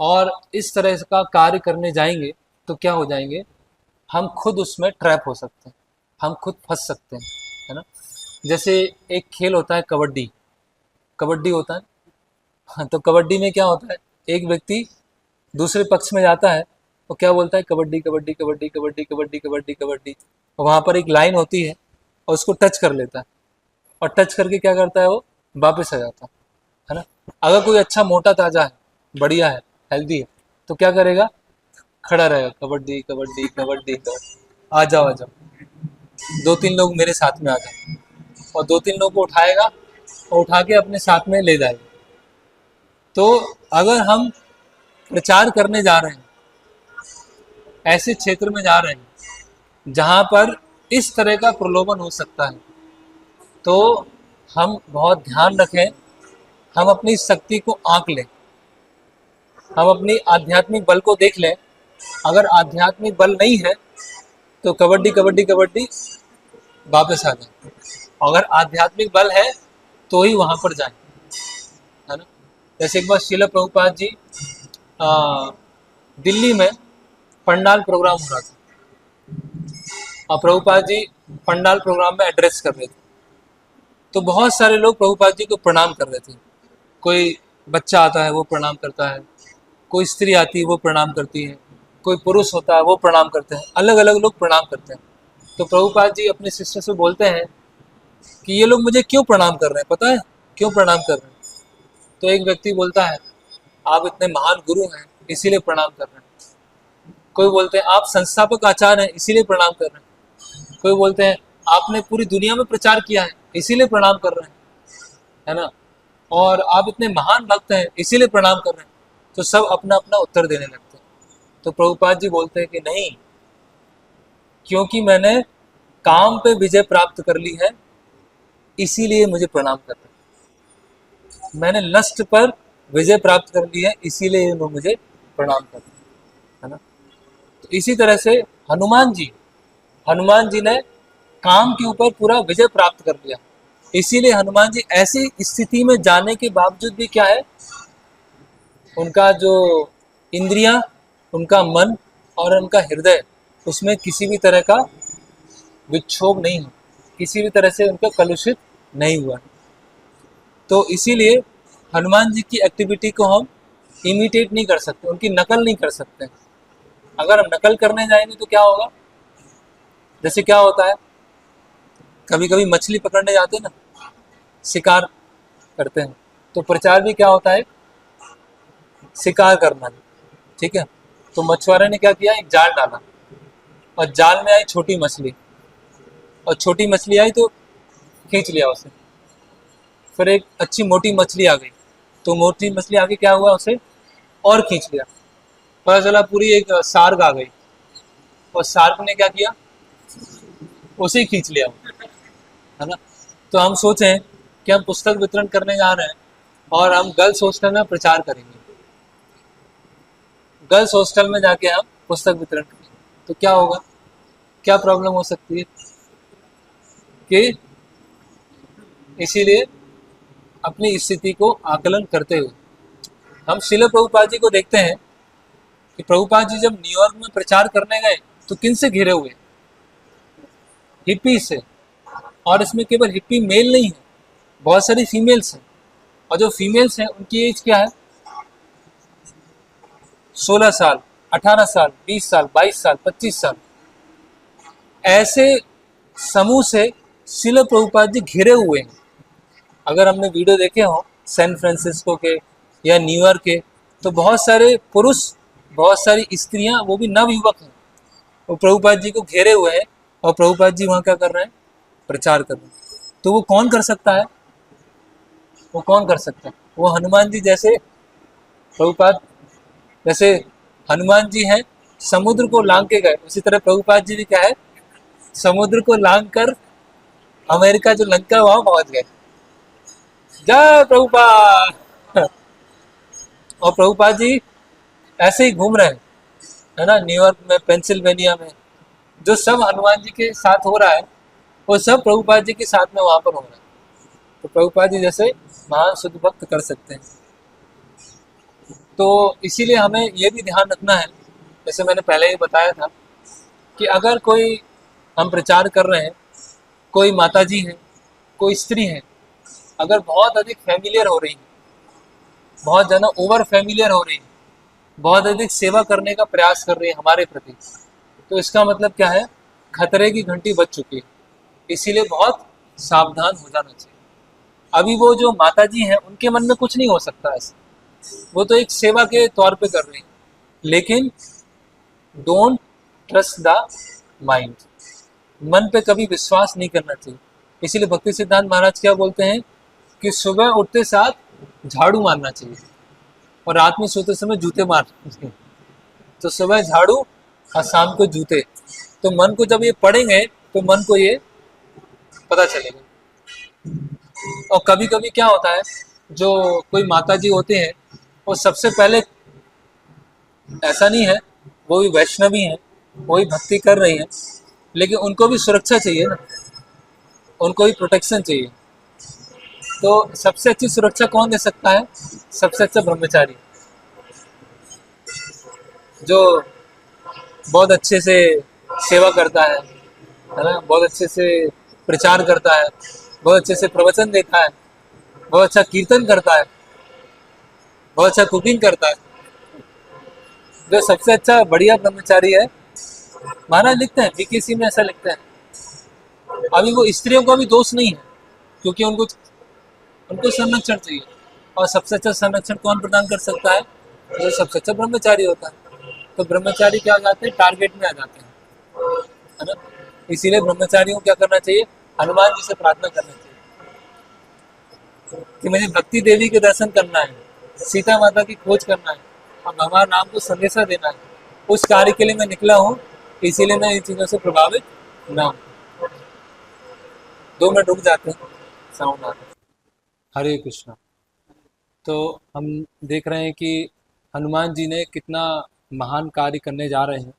और इस तरह का कार्य करने जाएंगे तो क्या हो जाएंगे, हम खुद उसमें ट्रैप हो सकते हैं, हम खुद फंस सकते हैं, है ना। जैसे एक खेल होता है कबड्डी, कबड्डी होता है। हाँ, तो कबड्डी में क्या होता है, एक व्यक्ति दूसरे पक्ष में जाता है और क्या बोलता है, कबड्डी कबड्डी कबड्डी कबड्डी कबड्डी कबड्डी कबड्डी। और वहाँ पर एक लाइन होती है और उसको टच कर लेता है, और टच करके क्या करता है, वो वापस आ जाता है ना। अगर कोई अच्छा मोटा ताजा है, बढ़िया है, हेल्दी है, तो क्या करेगा, खड़ा रहेगा, कबड्डी कबड्डी कबड्डी कबड्डी, आ जाओ आ जाओ, 2-3 लोग मेरे साथ में आ जाओ, और 2-3 लोग को उठाएगा और उठा के अपने साथ में ले जाएगा। तो अगर हम प्रचार करने जा रहे हैं, ऐसे क्षेत्र में जा रहे हैं जहाँ पर इस तरह का प्रलोभन हो सकता है, तो हम बहुत ध्यान रखें, हम अपनी शक्ति को आंक लें, हम अपनी आध्यात्मिक बल को देख लें। अगर आध्यात्मिक बल नहीं है तो कबड्डी कबड्डी कबड्डी वापस आ जाए, अगर आध्यात्मिक बल है तो ही वहाँ पर जाए, है ना। जैसे एक बार श्रील प्रभुपाद जी दिल्ली में पंडाल प्रोग्राम हो रहा था, और प्रभुपाद जी पंडाल प्रोग्राम में एड्रेस कर रहे थे, तो बहुत सारे लोग प्रभुपाद जी को प्रणाम कर रहे थे। कोई बच्चा आता है वो प्रणाम करता है, कोई स्त्री आती है वो प्रणाम करती है, कोई पुरुष होता है वो प्रणाम करते हैं, अलग अलग लोग प्रणाम करते हैं। तो प्रभुपाद जी अपने शिष्य से बोलते हैं कि ये लोग मुझे क्यों प्रणाम कर रहे हैं, पता है क्यों प्रणाम कर रहे हैं? तो एक व्यक्ति बोलता है, आप इतने महान गुरु हैं इसीलिए प्रणाम कर रहे हैं। कोई बोलते हैं आप संस्थापक आचार्य हैं इसीलिए प्रणाम कर रहे हैं। कोई बोलते हैं आपने पूरी दुनिया में प्रचार किया है इसीलिए प्रणाम कर रहे हैं, है ना, और आप इतने महान भक्त हैं इसीलिए प्रणाम कर रहे हैं। तो सब अपना अपना उत्तर देने लगते हैं। तो प्रभुपाद जी बोलते हैं कि नहीं, क्योंकि मैंने काम पे विजय प्राप्त कर ली है इसीलिए मुझे प्रणाम कर रहे हैं, मैंने लस्ट पर विजय प्राप्त कर ली है इसीलिए वो मुझे प्रणाम कर रहे हैं, है ना। तो इसी तरह से हनुमान जी ने काम के ऊपर पूरा विजय प्राप्त कर लिया, इसीलिए हनुमान जी ऐसी स्थिति में जाने के बावजूद भी क्या है, उनका जो इंद्रियां, उनका मन और उनका हृदय, उसमें किसी भी तरह का विक्षोभ नहीं हुआ, किसी भी तरह से उनका कलुषित नहीं हुआ। तो इसीलिए हनुमान जी की एक्टिविटी को हम इमिटेट नहीं कर सकते, उनकी नकल नहीं कर सकते। अगर हम नकल करने जाएंगे तो क्या होगा, जैसे क्या होता है, कभी कभी मछली पकड़ने जाते हैं ना, शिकार करते हैं, तो प्रचार भी क्या होता है, शिकार करना, ठीक है। तो मछुआरे ने क्या किया, एक जाल डाला और जाल में आई छोटी मछली, और छोटी मछली आई तो खींच लिया उसे। फिर एक अच्छी मोटी मछली आ गई, तो मोटी मछली आगे क्या हुआ, उसे और खींच लिया। पता चला पूरी एक शार्क आ गई, और शार्क ने क्या किया, उसे ही खींच लिया, है ना। तो हम सोचें कि हम पुस्तक वितरण करने जा रहे हैं और हम गर्ल्स हॉस्टल में प्रचार करेंगे, गर्ल्स हॉस्टल में जाके हम पुस्तक वितरण करेंगे, तो क्या होगा, क्या प्रॉब्लम हो सकती है कि इसीलिए अपनी स्थिति को आकलन करते हुए हम श्रील प्रभुपाद जी को देखते हैं कि प्रभुपाद जी जब न्यूयॉर्क में प्रचार करने गए तो किन से घिरे हुए, हिप्पी से। और इसमें केवल हिप्पी मेल नहीं है, बहुत सारी फीमेल्स हैं, और जो फीमेल्स हैं उनकी एज क्या है, 16 साल, 18 साल, 20 साल, 22 साल, 25 साल, ऐसे समूह से श्रील प्रभुपाद जी घिरे हुए हैं। अगर हमने वीडियो देखे हो सैन फ्रांसिस्को के या न्यूयॉर्क के, तो बहुत सारे पुरुष, बहुत सारी स्त्रियां, वो भी नवयुवक हैं, वो प्रभुपाद जी को घेरे हुए हैं, और प्रभुपाद जी वहाँ क्या कर रहे हैं, प्रचार कर रहे हैं। तो वो कौन कर सकता है, वो कौन कर सकता है, वो हनुमान जी जैसे, प्रभुपाद जैसे हनुमान जी हैं समुद्र को लांग के गए, उसी तरह प्रभुपाद जी भी क्या है, समुद्र को लांग कर अमेरिका जो लंका वहां पहुंच गए। जय प्रभुपाद। और प्रभुपाद जी ऐसे ही घूम रहे हैं, है ना, न्यूयॉर्क में, पेंसिल्वेनिया में। जो सब हनुमान जी के साथ हो रहा है वो सब प्रभुपाद जी के साथ में वहां पर हो रहा है। तो प्रभुपाद जी जैसे महान शुद्ध भक्त कर सकते हैं। तो इसीलिए हमें ये भी ध्यान रखना है, जैसे मैंने पहले ही बताया था, कि अगर कोई हम प्रचार कर रहे हैं, कोई माता जी है, कोई स्त्री है, अगर बहुत अधिक फैमिलियर हो रही है, बहुत ज़्यादा ओवर फैमिलियर हो रही है, बहुत अधिक सेवा करने का प्रयास कर रही है हमारे प्रति, तो इसका मतलब क्या है, खतरे की घंटी बज चुकी है। इसीलिए बहुत सावधान हो जाना चाहिए। अभी वो जो माता जी हैं उनके मन में कुछ नहीं हो सकता ऐसा, वो तो एक सेवा के तौर पे कर रही है, लेकिन डोंट ट्रस्ट द माइंड, मन पे कभी विश्वास नहीं करना चाहिए। इसीलिए भक्ति सिद्धांत महाराज क्या बोलते हैं कि सुबह उठते साथ झाड़ू मारना चाहिए और रात में सोते समय जूते मारना चाहिए। तो सुबह झाड़ू और शाम को जूते, तो मन को जब ये पढ़ेंगे तो मन को ये पता चलेगा। और कभी कभी क्या होता है, जो कोई माता जी होते हैं वो सबसे पहले, ऐसा नहीं है, वो भी वैष्णवी हैं, वो भी भक्ति कर रही हैं, लेकिन उनको भी सुरक्षा चाहिए ना, उनको भी प्रोटेक्शन चाहिए। तो सबसे अच्छी सुरक्षा कौन दे सकता है? सबसे अच्छा ब्रह्मचारी, जो बहुत अच्छे से सेवा करता है ना, बहुत अच्छे से प्रचार करता है, बहुत अच्छे से प्रवचन देता है, बहुत अच्छा कीर्तन करता है, बहुत अच्छा कुकिंग करता है। जो सबसे अच्छा बढ़िया ब्रह्मचारी है, महाराज लिखते हैं बीकेसी में, ऐसा लिखते हैं। अभी वो स्त्रियों का भी दोष नहीं है, क्योंकि उनको उनको संरक्षण चाहिए, और सबसे अच्छा संरक्षण कौन प्रदान कर सकता है? जो सबसे अच्छा ब्रह्मचारी होता है। तो ब्रह्मचारी क्या हो जाते हैं? टारगेट में आ जाते हैं, है ना। इसीलिए ब्रह्मचारियों को क्या करना चाहिए? हनुमान जी से प्रार्थना करना चाहिए कि मुझे भक्ति देवी के दर्शन करना है, सीता माता की खोज करना है और भगवान राम को संदेशा देना है। उस कार्य के लिए मैं निकला हूँ, इसीलिए मैं इन चीज़ों से प्रभावित ना हूँ। 2 मिनट रुक जाते हैं, साउंड आता है। हरे कृष्णा। तो हम देख रहे हैं कि हनुमान जी ने कितना महान कार्य करने जा रहे हैं,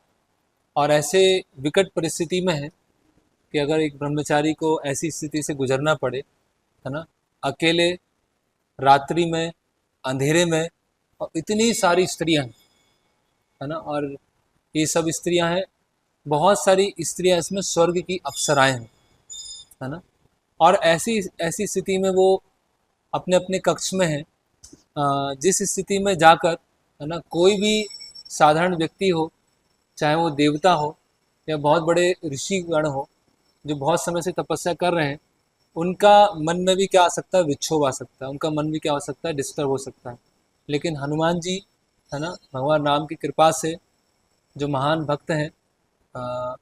और ऐसे विकट परिस्थिति में है कि अगर एक ब्रह्मचारी को ऐसी स्थिति से गुजरना पड़े, है ना, अकेले, रात्रि में, अंधेरे में, और इतनी सारी स्त्रियां हैं, है ना, और ये सब स्त्रियां हैं, बहुत सारी स्त्रियां इसमें स्वर्ग की अप्सराएं हैं, है ना। और ऐसी ऐसी स्थिति में वो अपने अपने कक्ष में है। जिस स्थिति में जाकर, है ना, कोई भी साधारण व्यक्ति हो, चाहे वो देवता हो या बहुत बड़े ऋषिगण हो जो बहुत समय से तपस्या कर रहे हैं, उनका मन में भी क्या आ सकता है? विक्षोभ आ सकता है, उनका मन भी क्या हो सकता है? डिस्टर्ब हो सकता है। लेकिन हनुमान जी, है ना, भगवान राम की कृपा से जो महान भक्त हैं, अ,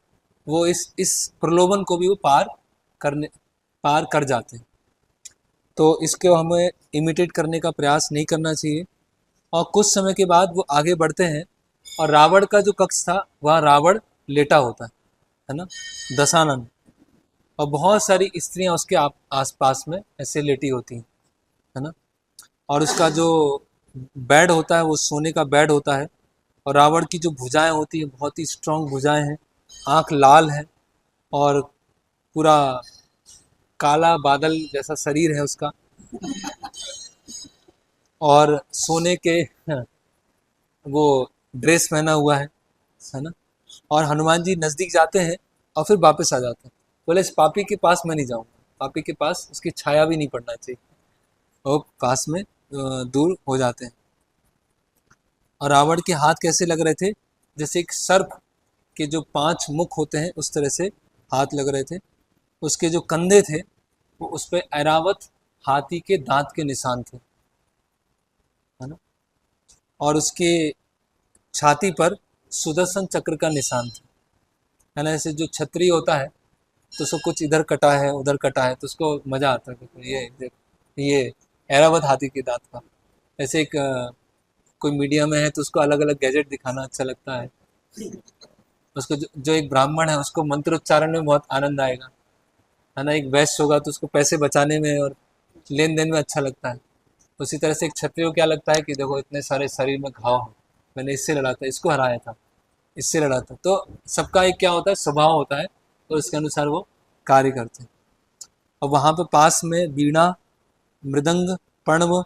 वो इस प्रलोभन को भी वो पार कर जाते हैं। तो इसको हमें इमिटेट करने का प्रयास नहीं करना चाहिए। और कुछ समय के बाद वो आगे बढ़ते हैं, और रावण का जो कक्ष था वह रावण लेटा होता है ना, दशानन, और बहुत सारी स्त्रियां उसके आसपास में ऐसे लेटी होती हैं, है ना। और उसका जो बेड होता है वो सोने का बेड होता है, और रावण की जो भुजाएं होती हैं बहुत ही स्ट्रांग भुजाएं हैं, आंख लाल है, और पूरा काला बादल जैसा शरीर है उसका, और सोने के वो ड्रेस पहना हुआ है ना। और हनुमान जी नज़दीक जाते हैं और फिर वापस आ जाते हैं। बोले इस पापी के पास मैं नहीं जाऊँगा, पापी के पास उसकी छाया भी नहीं पड़ना चाहिए, और पास में दूर हो जाते हैं। और रावण के हाथ कैसे लग रहे थे? जैसे एक सर्प के जो 5 मुख होते हैं उस तरह से हाथ लग रहे थे। उसके जो कंधे थे वो उस पर ऐरावत हाथी के दांत के निशान थे, है ना। और उसके छाती पर सुदर्शन चक्र का निशान था, है ना। ऐसे जो छतरी होता है तो उसको कुछ इधर कटा है उधर कटा है तो उसको मजा आता है कि ये देख, ये ऐरावत हाथी के दांत का। ऐसे एक कोई मीडिया में है तो उसको अलग अलग गैजेट दिखाना अच्छा लगता है, उसको जो एक ब्राह्मण है उसको मंत्रोच्चारण में बहुत आनंद आएगा, है ना। एक वैश्य होगा तो उसको पैसे बचाने में और लेन देन में अच्छा लगता है। उसी तरह से एक क्षत्रिय को क्या लगता है कि देखो इतने सारे शरीर में घाव हैं, मैंने इससे लड़ा था, इसको हराया था, इससे लड़ा था। तो सबका एक क्या होता है, स्वभाव होता है, और उसके अनुसार वो कार्य करते हैं। और वहाँ पे पास में वीणा, मृदंग, पणव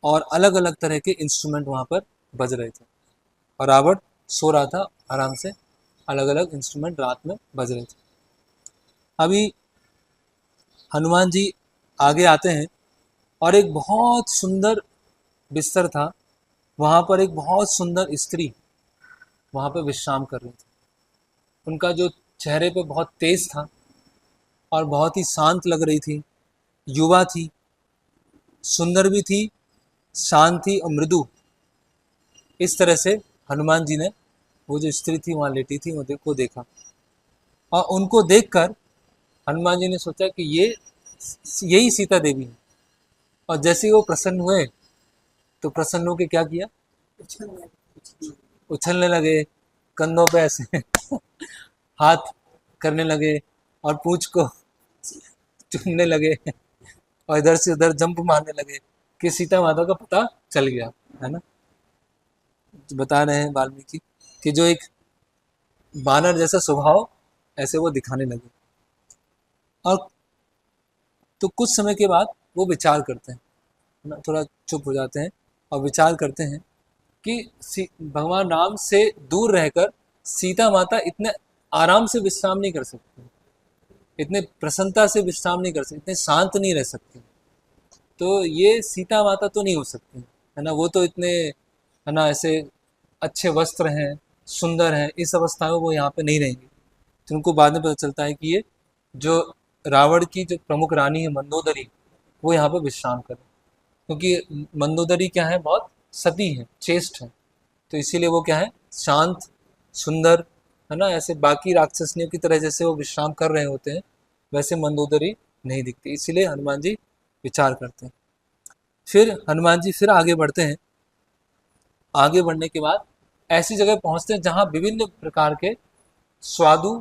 और अलग अलग तरह के इंस्ट्रूमेंट वहाँ पर बज रहे थे, और रावण सो रहा था आराम से। अलग अलग इंस्ट्रूमेंट रात में बज रहे थे। अभी हनुमान जी आगे आते हैं और एक बहुत सुंदर बिस्तर था, वहाँ पर एक बहुत सुंदर स्त्री वहाँ पर विश्राम कर रही थी। उनका जो चेहरे पे बहुत तेज था और बहुत ही शांत लग रही थी, युवा थी, सुंदर भी थी, शांत थी और मृदु। इस तरह से हनुमान जी ने वो जो स्त्री थी वहाँ लेटी थी वो को देखा, और उनको देखकर हनुमान जी ने सोचा कि ये यही सीता देवी है। और जैसे ही वो प्रसन्न हुए तो प्रसन्न होकर क्या किया, उछलने लगे, कंधों पे ऐसे हाथ करने लगे और पूंछ को चूमने लगे और इधर से उधर जंप मारने लगे कि सीता माता का पता चल गया, है ना। तो बता रहे हैं वाल्मीकि कि जो एक बानर जैसा स्वभाव ऐसे वो दिखाने लगे। और तो कुछ समय के बाद वो विचार करते हैं, है ना, थोड़ा चुप हो जाते हैं और विचार करते हैं कि भगवान राम से दूर रहकर सीता माता इतने आराम से विश्राम नहीं कर सकती, इतने प्रसन्नता से विश्राम नहीं कर सकती, इतने शांत नहीं रह सकती। तो ये सीता माता तो नहीं हो सकती, है ना। वो तो इतने, है ना, ऐसे अच्छे वस्त्र हैं, सुंदर हैं, इस अवस्था में वो यहाँ पे नहीं रहेंगी। तो उनको बाद में पता चलता है कि ये जो रावण की जो प्रमुख रानी है मंदोदरी, वो यहाँ पे विश्राम करे, क्योंकि मंदोदरी क्या है, बहुत सती है, चेष्ट है। तो इसीलिए वो क्या है, शांत, सुंदर, है ना। ऐसे बाकी राक्षसनियों की तरह जैसे वो विश्राम कर रहे होते हैं वैसे मंदोदरी नहीं दिखती, इसीलिए हनुमान जी विचार करते हैं। फिर हनुमान जी फिर आगे बढ़ते हैं। आगे बढ़ने के बाद ऐसी जगह पहुंचते हैं जहाँ विभिन्न प्रकार के स्वादु,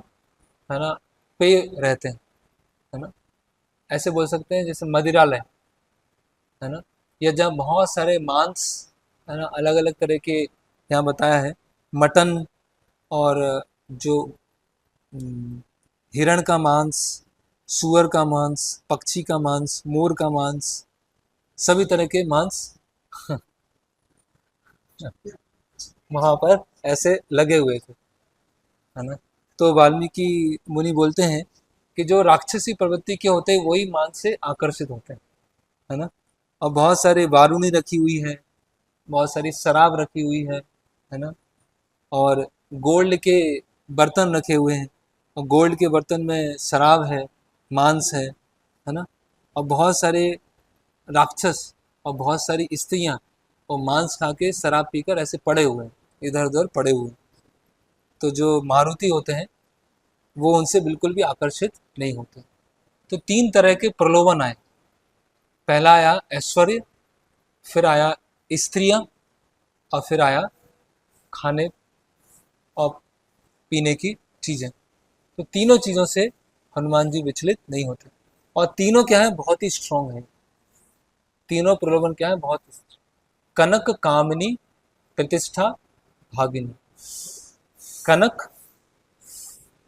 है ना, पेय रहते हैं, है ना। ऐसे बोल सकते हैं जैसे मदिरालय, है ना, या जहाँ बहुत सारे मांस, है ना, अलग अलग तरह के यहाँ बताया है, मटन और जो हिरण का मांस, सुअर का मांस, पक्षी का मांस, मोर का मांस, सभी तरह के मांस वहाँ पर ऐसे लगे हुए थे, है ना। तो वाल्मीकि मुनि बोलते हैं कि जो राक्षसी प्रवृत्ति के होते हैं वही मांस से आकर्षित होते हैं, है ना। और बहुत सारे वारुणी रखी हुई है, बहुत सारी शराब रखी हुई है ना। और गोल्ड के बर्तन रखे हुए हैं, और गोल्ड के बर्तन में शराब है, मांस है ना। और बहुत सारे राक्षस और बहुत सारी स्त्रियां और मांस खा के शराब पीकर ऐसे पड़े हुए हैं, इधर उधर पड़े हुए हैं। तो जो मारुति होते हैं वो उनसे बिल्कुल भी आकर्षित नहीं होते। तो तीन तरह के प्रलोभन आए। पहला आया ऐश्वर्य, फिर आया स्त्रियां, और फिर आया खाने और पीने की चीजें। तो तीनों चीजों से हनुमान जी विचलित नहीं होते, और तीनों क्या है, बहुत ही स्ट्रांग है। तीनों प्रलोभन क्या है, बहुत कनक, कामनी, प्रतिष्ठा, भागिनी। कनक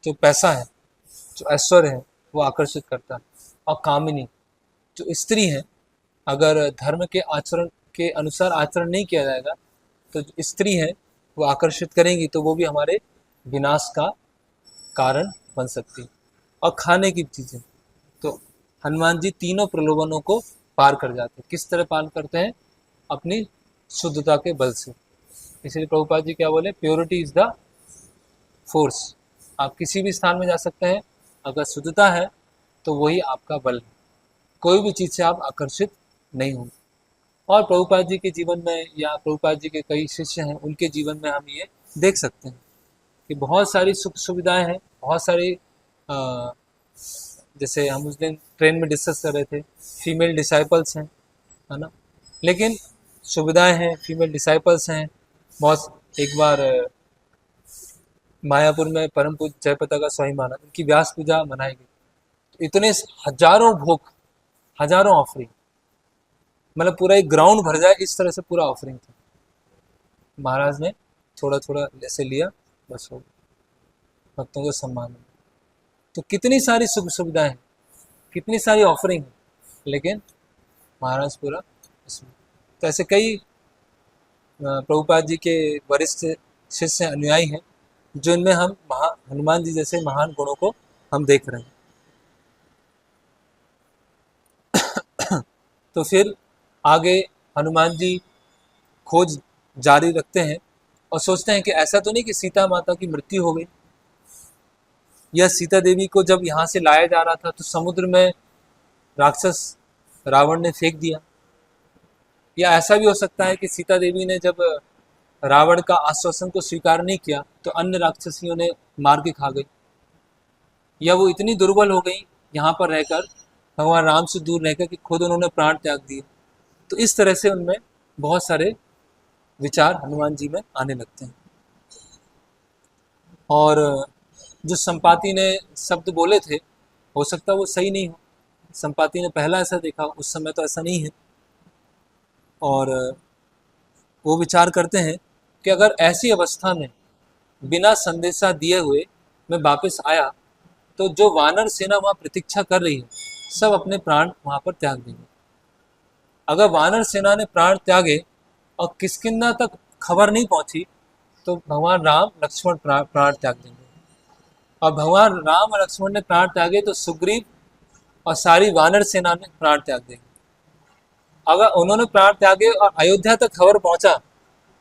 जो पैसा है, जो ऐश्वर्य है, वो आकर्षित करता है। और कामिनी जो स्त्री है, अगर धर्म के आचरण के अनुसार आचरण नहीं किया जाएगा तो जो स्त्री है वो आकर्षित करेंगी, तो वो भी हमारे विनाश का कारण बन सकती है। और खाने की चीजें, तो हनुमान जी तीनों प्रलोभनों को पार कर जाते हैं। किस तरह पार करते हैं, अपनी शुद्धता के बल से। इसलिए प्रभुपाद जी क्या बोले, प्योरिटी इज द फोर्स। आप किसी भी स्थान में जा सकते हैं, अगर शुद्धता है तो वही आपका बल है। कोई भी चीज़ से आप आकर्षित नहीं होंगे। और प्रभुपाद जी के जीवन में या प्रभुपाद जी के कई शिष्य हैं, उनके जीवन में हम ये देख सकते हैं कि बहुत सारी सुख सुविधाएं हैं, बहुत सारी अ, जैसे हम उस दिन ट्रेन में डिस्कस कर रहे थे, फीमेल डिसाइपल्स हैं, है ना। लेकिन सुविधाएं हैं, फीमेल डिसाइपल्स हैं। बहुत एक बार मायापुर में परम पूज्य जयपताका स्वामी महाराज, उनकी व्यास पूजा मनाई गई। इतने हजारों भोग, हजारों ऑफरिंग, मतलब पूरा एक ग्राउंड भर जाए इस तरह से पूरा ऑफरिंग था। महाराज ने थोड़ा थोड़ा ऐसे लिया, बस हो गया, भक्तों को सम्मान। तो कितनी सारी सुख सुविधाएं हैं, कितनी सारी ऑफरिंग है, लेकिन महाराज पूरा इसमें। तो ऐसे कई प्रभुपाद जी के वरिष्ठ शिष्य अनुयायी हैं जो इनमें हम हनुमान जी जैसे महान गुणों को हम देख रहे हैं। तो फिर आगे हनुमान जी खोज जारी रखते हैं और सोचते हैं कि ऐसा तो नहीं कि सीता माता की मृत्यु हो गई, या सीता देवी को जब यहाँ से लाया जा रहा था तो समुद्र में राक्षस रावण ने फेंक दिया, या ऐसा भी हो सकता है कि सीता देवी ने जब रावण का आश्वासन को स्वीकार नहीं किया तो अन्य राक्षसियों ने मार के खा गई, या वो इतनी दुर्बल हो गई यहाँ पर रहकर, भगवान राम से दूर रहकर, कि खुद उन्होंने प्राण त्याग दिए। तो इस तरह से उनमें बहुत सारे विचार हनुमान जी में आने लगते हैं। और जो संपाति ने शब्द बोले थे, हो सकता है वो सही नहीं हो, संपाति ने पहला ऐसा देखा, उस समय तो ऐसा नहीं है। और वो विचार करते हैं कि अगर ऐसी अवस्था में बिना संदेशा दिए हुए मैं वापस आया तो जो वानर सेना वहाँ प्रतीक्षा कर रही है सब अपने प्राण वहाँ पर त्याग देंगे। अगर वानर सेना ने प्राण त्यागे और किष्किंधा तक खबर नहीं पहुंची तो भगवान राम लक्ष्मण प्राण त्याग देंगे, और भगवान राम और लक्ष्मण ने प्राण त्यागे तो सुग्रीव और सारी वानर सेना ने प्राण त्याग देंगे। अगर उन्होंने प्राण त्यागे और अयोध्या तक खबर पहुंचा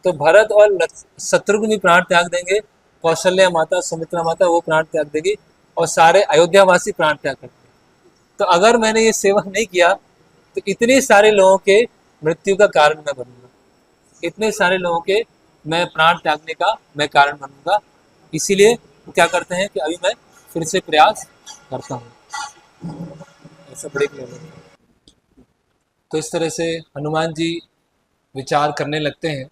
तो भरत और शत्रुघ्न भी प्राण त्याग देंगे, कौशल्या माता, सुमित्रा माता वो प्राण त्याग देगी, और सारे अयोध्यावासी प्राण त्याग करेंगे। तो अगर मैंने ये सेवा नहीं किया तो इतने सारे लोगों के मृत्यु का कारण मैं बनूंगा, इतने सारे लोगों के मैं प्राण त्यागने का मैं कारण बनूंगा। इसीलिए क्या करते हैं कि अभी मैं फिर से प्रयास करता हूँ, ऐसा ब्रेक ले लेते हैं। तो इस तरह से हनुमान जी विचार करने लगते हैं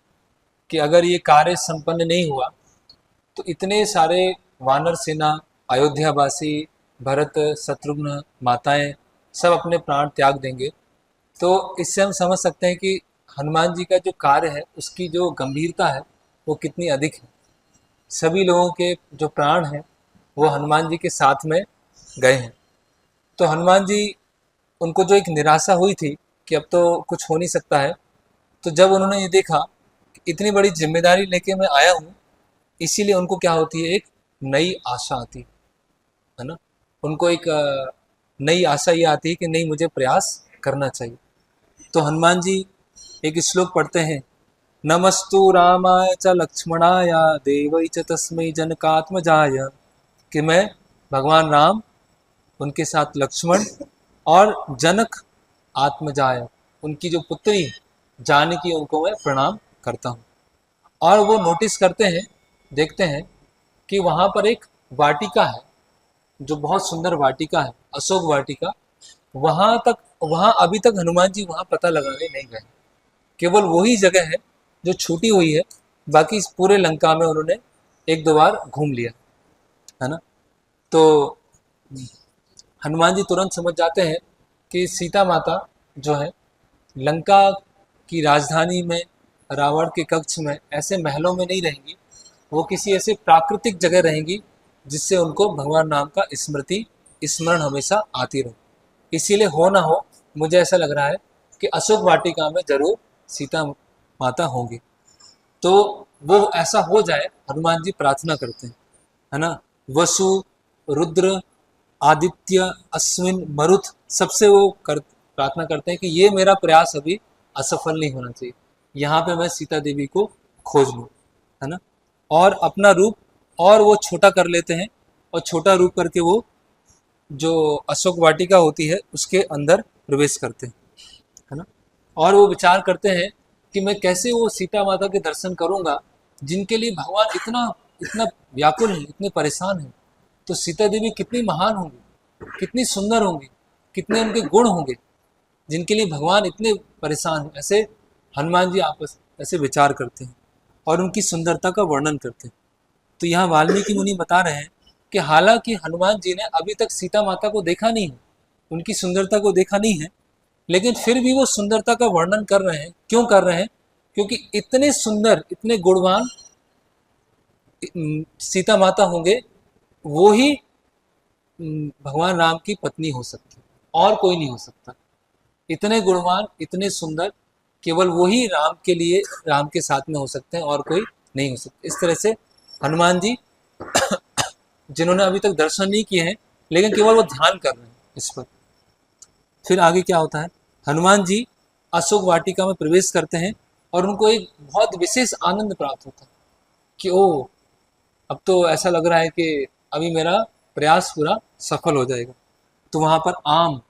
कि अगर ये कार्य संपन्न नहीं हुआ तो इतने सारे वानर सेना, अयोध्यावासी, भरत, शत्रुघ्न, माताएं सब अपने प्राण त्याग देंगे। तो इससे हम समझ सकते हैं कि हनुमान जी का जो कार्य है उसकी जो गंभीरता है वो कितनी अधिक है। सभी लोगों के जो प्राण हैं वो हनुमान जी के साथ में गए हैं। तो हनुमान जी, उनको जो एक निराशा हुई थी कि अब तो कुछ हो नहीं सकता है, तो जब उन्होंने ये देखा कि इतनी बड़ी जिम्मेदारी लेके मैं आया हूँ, इसीलिए उनको क्या होती है, एक नई आशा आती है ना, उनको एक नई आशा ये आती है कि नहीं, मुझे प्रयास करना चाहिए। तो हनुमान जी एक श्लोक पढ़ते हैं, नमस्तु रामाय च लक्ष्मणाय देवै च तस्मै जनकात्मजाय, कि मैं भगवान राम, उनके साथ लक्ष्मण और जनक आत्मजाय, उनकी जो पुत्री जानकी, उनको मैं प्रणाम करता हूँ। और वो नोटिस करते हैं, देखते हैं कि वहाँ पर एक वाटिका है जो बहुत सुंदर वाटिका है, अशोक वाटिका। वहाँ अभी तक हनुमान जी वहाँ पता लगाने नहीं गए, केवल वही जगह है जो छूटी हुई है, बाकी इस पूरे लंका में उन्होंने एक दो बार घूम लिया है ना। तो हनुमान जी तुरंत समझ जाते हैं कि सीता माता जो है लंका की राजधानी में, रावण के कक्ष में, ऐसे महलों में नहीं रहेंगी, वो किसी ऐसे प्राकृतिक जगह रहेंगी जिससे उनको भगवान राम का स्मरण हमेशा आती रहे। इसीलिए हो ना हो, मुझे ऐसा लग रहा है कि अशोक वाटिका में जरूर सीता माता होंगी। तो वो ऐसा हो जाए, हनुमान जी प्रार्थना करते हैं, है ना। वसु, रुद्र, आदित्य, अश्विन, मरुत, सबसे वो प्रार्थना करते हैं कि ये मेरा प्रयास अभी असफल नहीं होना चाहिए, यहाँ पे मैं सीता देवी को खोज लूँ, है ना। और अपना रूप और वो छोटा कर लेते हैं, और छोटा रूप करके वो जो अशोक वाटिका होती है उसके अंदर प्रवेश करते हैं, है ना। और वो विचार करते हैं कि मैं कैसे वो सीता माता के दर्शन करूंगा जिनके लिए भगवान इतना इतना व्याकुल है, इतने परेशान हैं। तो सीता देवी कितनी महान होंगी, कितनी सुंदर होंगी, कितने उनके गुण होंगे जिनके लिए भगवान इतने परेशान हैं। ऐसे हनुमान जी आपस ऐसे विचार करते हैं और उनकी सुंदरता का वर्णन करते हैं। तो यहाँ वाल्मीकि मुनि बता रहे हैं कि हालांकि हनुमान जी ने अभी तक सीता माता को देखा नहीं है, उनकी सुंदरता को देखा नहीं है, लेकिन फिर भी वो सुंदरता का वर्णन कर रहे हैं। क्यों कर रहे हैं? क्योंकि इतने सुंदर, इतने गुणवान सीता माता होंगे, वो ही भगवान राम की पत्नी हो सकती, और कोई नहीं हो सकता। इतने गुणवान, इतने सुंदर, केवल वही राम के लिए, राम के साथ में हो सकते हैं, और कोई नहीं हो सकता। इस तरह से हनुमान जी जिन्होंने अभी तक दर्शन नहीं किए हैं, लेकिन केवल वो ध्यान कर रहे हैं इस पर। फिर आगे क्या होता है? हनुमान जी अशोक वाटिका में प्रवेश करते हैं और उनको एक बहुत विशेष आनंद प्राप्त होता है कि ओ, अब तो ऐसा लग रहा है कि अभी मेरा प्रयास पूरा सफल हो जाएगा। तो वहाँ पर आम,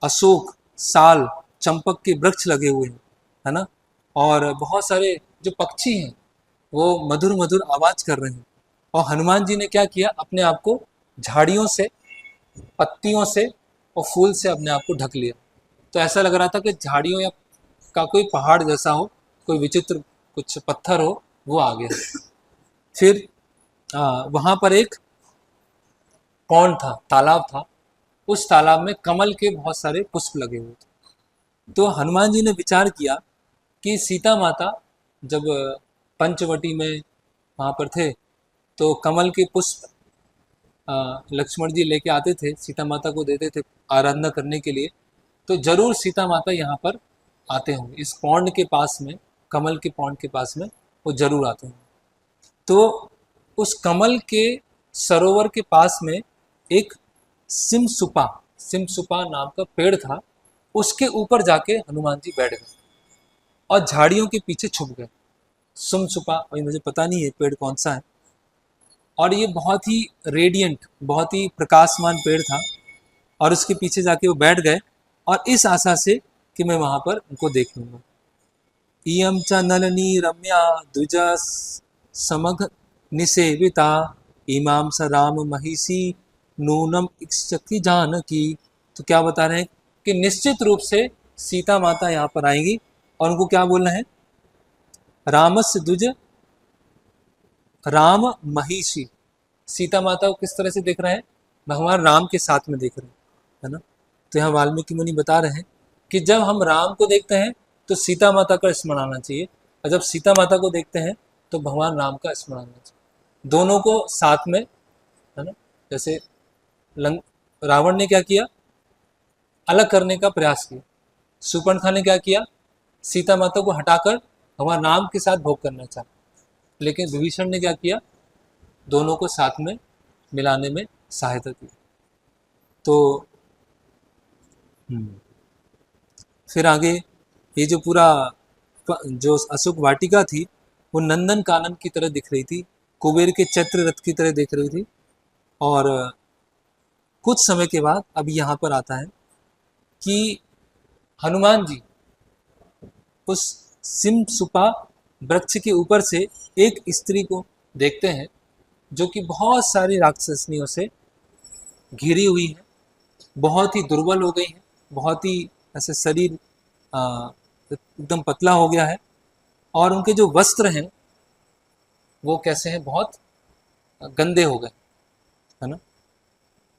अशोक, साल, चंपक के वृक्ष लगे हुए हैं, है ना, और बहुत सारे जो पक्षी हैं वो मधुर मधुर आवाज कर रहे हैं। और हनुमान जी ने क्या किया? अपने आप को झाड़ियों से, पत्तियों से और फूल से अपने आप को ढक लिया। तो ऐसा लग रहा था कि झाड़ियों या का कोई पहाड़ जैसा हो, कोई विचित्र कुछ पत्थर हो, वो आ गया। फिर वहां पर एक पौंड था, तालाब था। उस तालाब में कमल के बहुत सारे पुष्प लगे हुए थे। तो हनुमान जी ने विचार किया कि सीता माता जब पंचवटी में वहाँ पर थे, तो कमल के पुष्प लक्ष्मण जी लेके आते थे, सीता माता को देते थे आराधना करने के लिए। तो जरूर सीता माता यहाँ पर आते होंगे, इस पौंड के पास में, कमल के पौंड के पास में वो जरूर आते होंगे। तो उस कमल के सरोवर के पास में एक सिमसुपा, सिमसुपा नाम का पेड़ था। उसके ऊपर जाके हनुमान जी बैठ गए और झाड़ियों के पीछे छुप गए। सिमसुपा, अभी मुझे पता नहीं है पेड़ कौन सा है, और ये बहुत ही रेडियंट, बहुत ही प्रकाशमान पेड़ था। और उसके पीछे जाके वो बैठ गए, और इस आशा से कि मैं वहां पर उनको देख लूंगा। इयं च नलनी रम्या द्विजा समघ निसेविता, इमाम स राम महिषी नूनम इक्षति जानकी। तो क्या बता रहे हैं कि निश्चित रूप से सीता माता यहाँ पर आएंगी, और उनको क्या बोलना है? रामस्य द्विज राम महिषी। सीता माता को किस तरह से देख रहे हैं? भगवान राम के साथ में देख रहे हैं, है ना। तो यहाँ वाल्मीकि मुनि बता रहे हैं कि जब हम राम को देखते हैं तो सीता माता का स्मरण आना चाहिए, और जब सीता माता को देखते हैं तो भगवान राम का स्मरण आना चाहिए। दोनों को साथ में, है ना। जैसे रावण ने क्या किया? अलग करने का प्रयास किया। शूर्पणखा ने क्या किया? सीता माता को हटाकर भगवान राम के साथ भोग करना चाहा। लेकिन विभीषण ने क्या किया? दोनों को साथ में मिलाने में सहायता की। तो फिर आगे ये जो पूरा जो अशोक वाटिका थी, वो नंदन कानन की तरह दिख रही थी, कुबेर के चैत्र रथ की तरह दिख रही थी। और कुछ समय के बाद अब यहाँ पर आता है कि हनुमान जी उस सिमसुपा वृक्ष के ऊपर से एक स्त्री को देखते हैं, जो कि बहुत सारी राक्षसनियों से घिरी हुई है, बहुत ही दुर्बल हो गई है, बहुत ही ऐसे शरीर एकदम पतला हो गया है, और उनके जो वस्त्र हैं वो कैसे हैं? बहुत गंदे हो गए, है ना।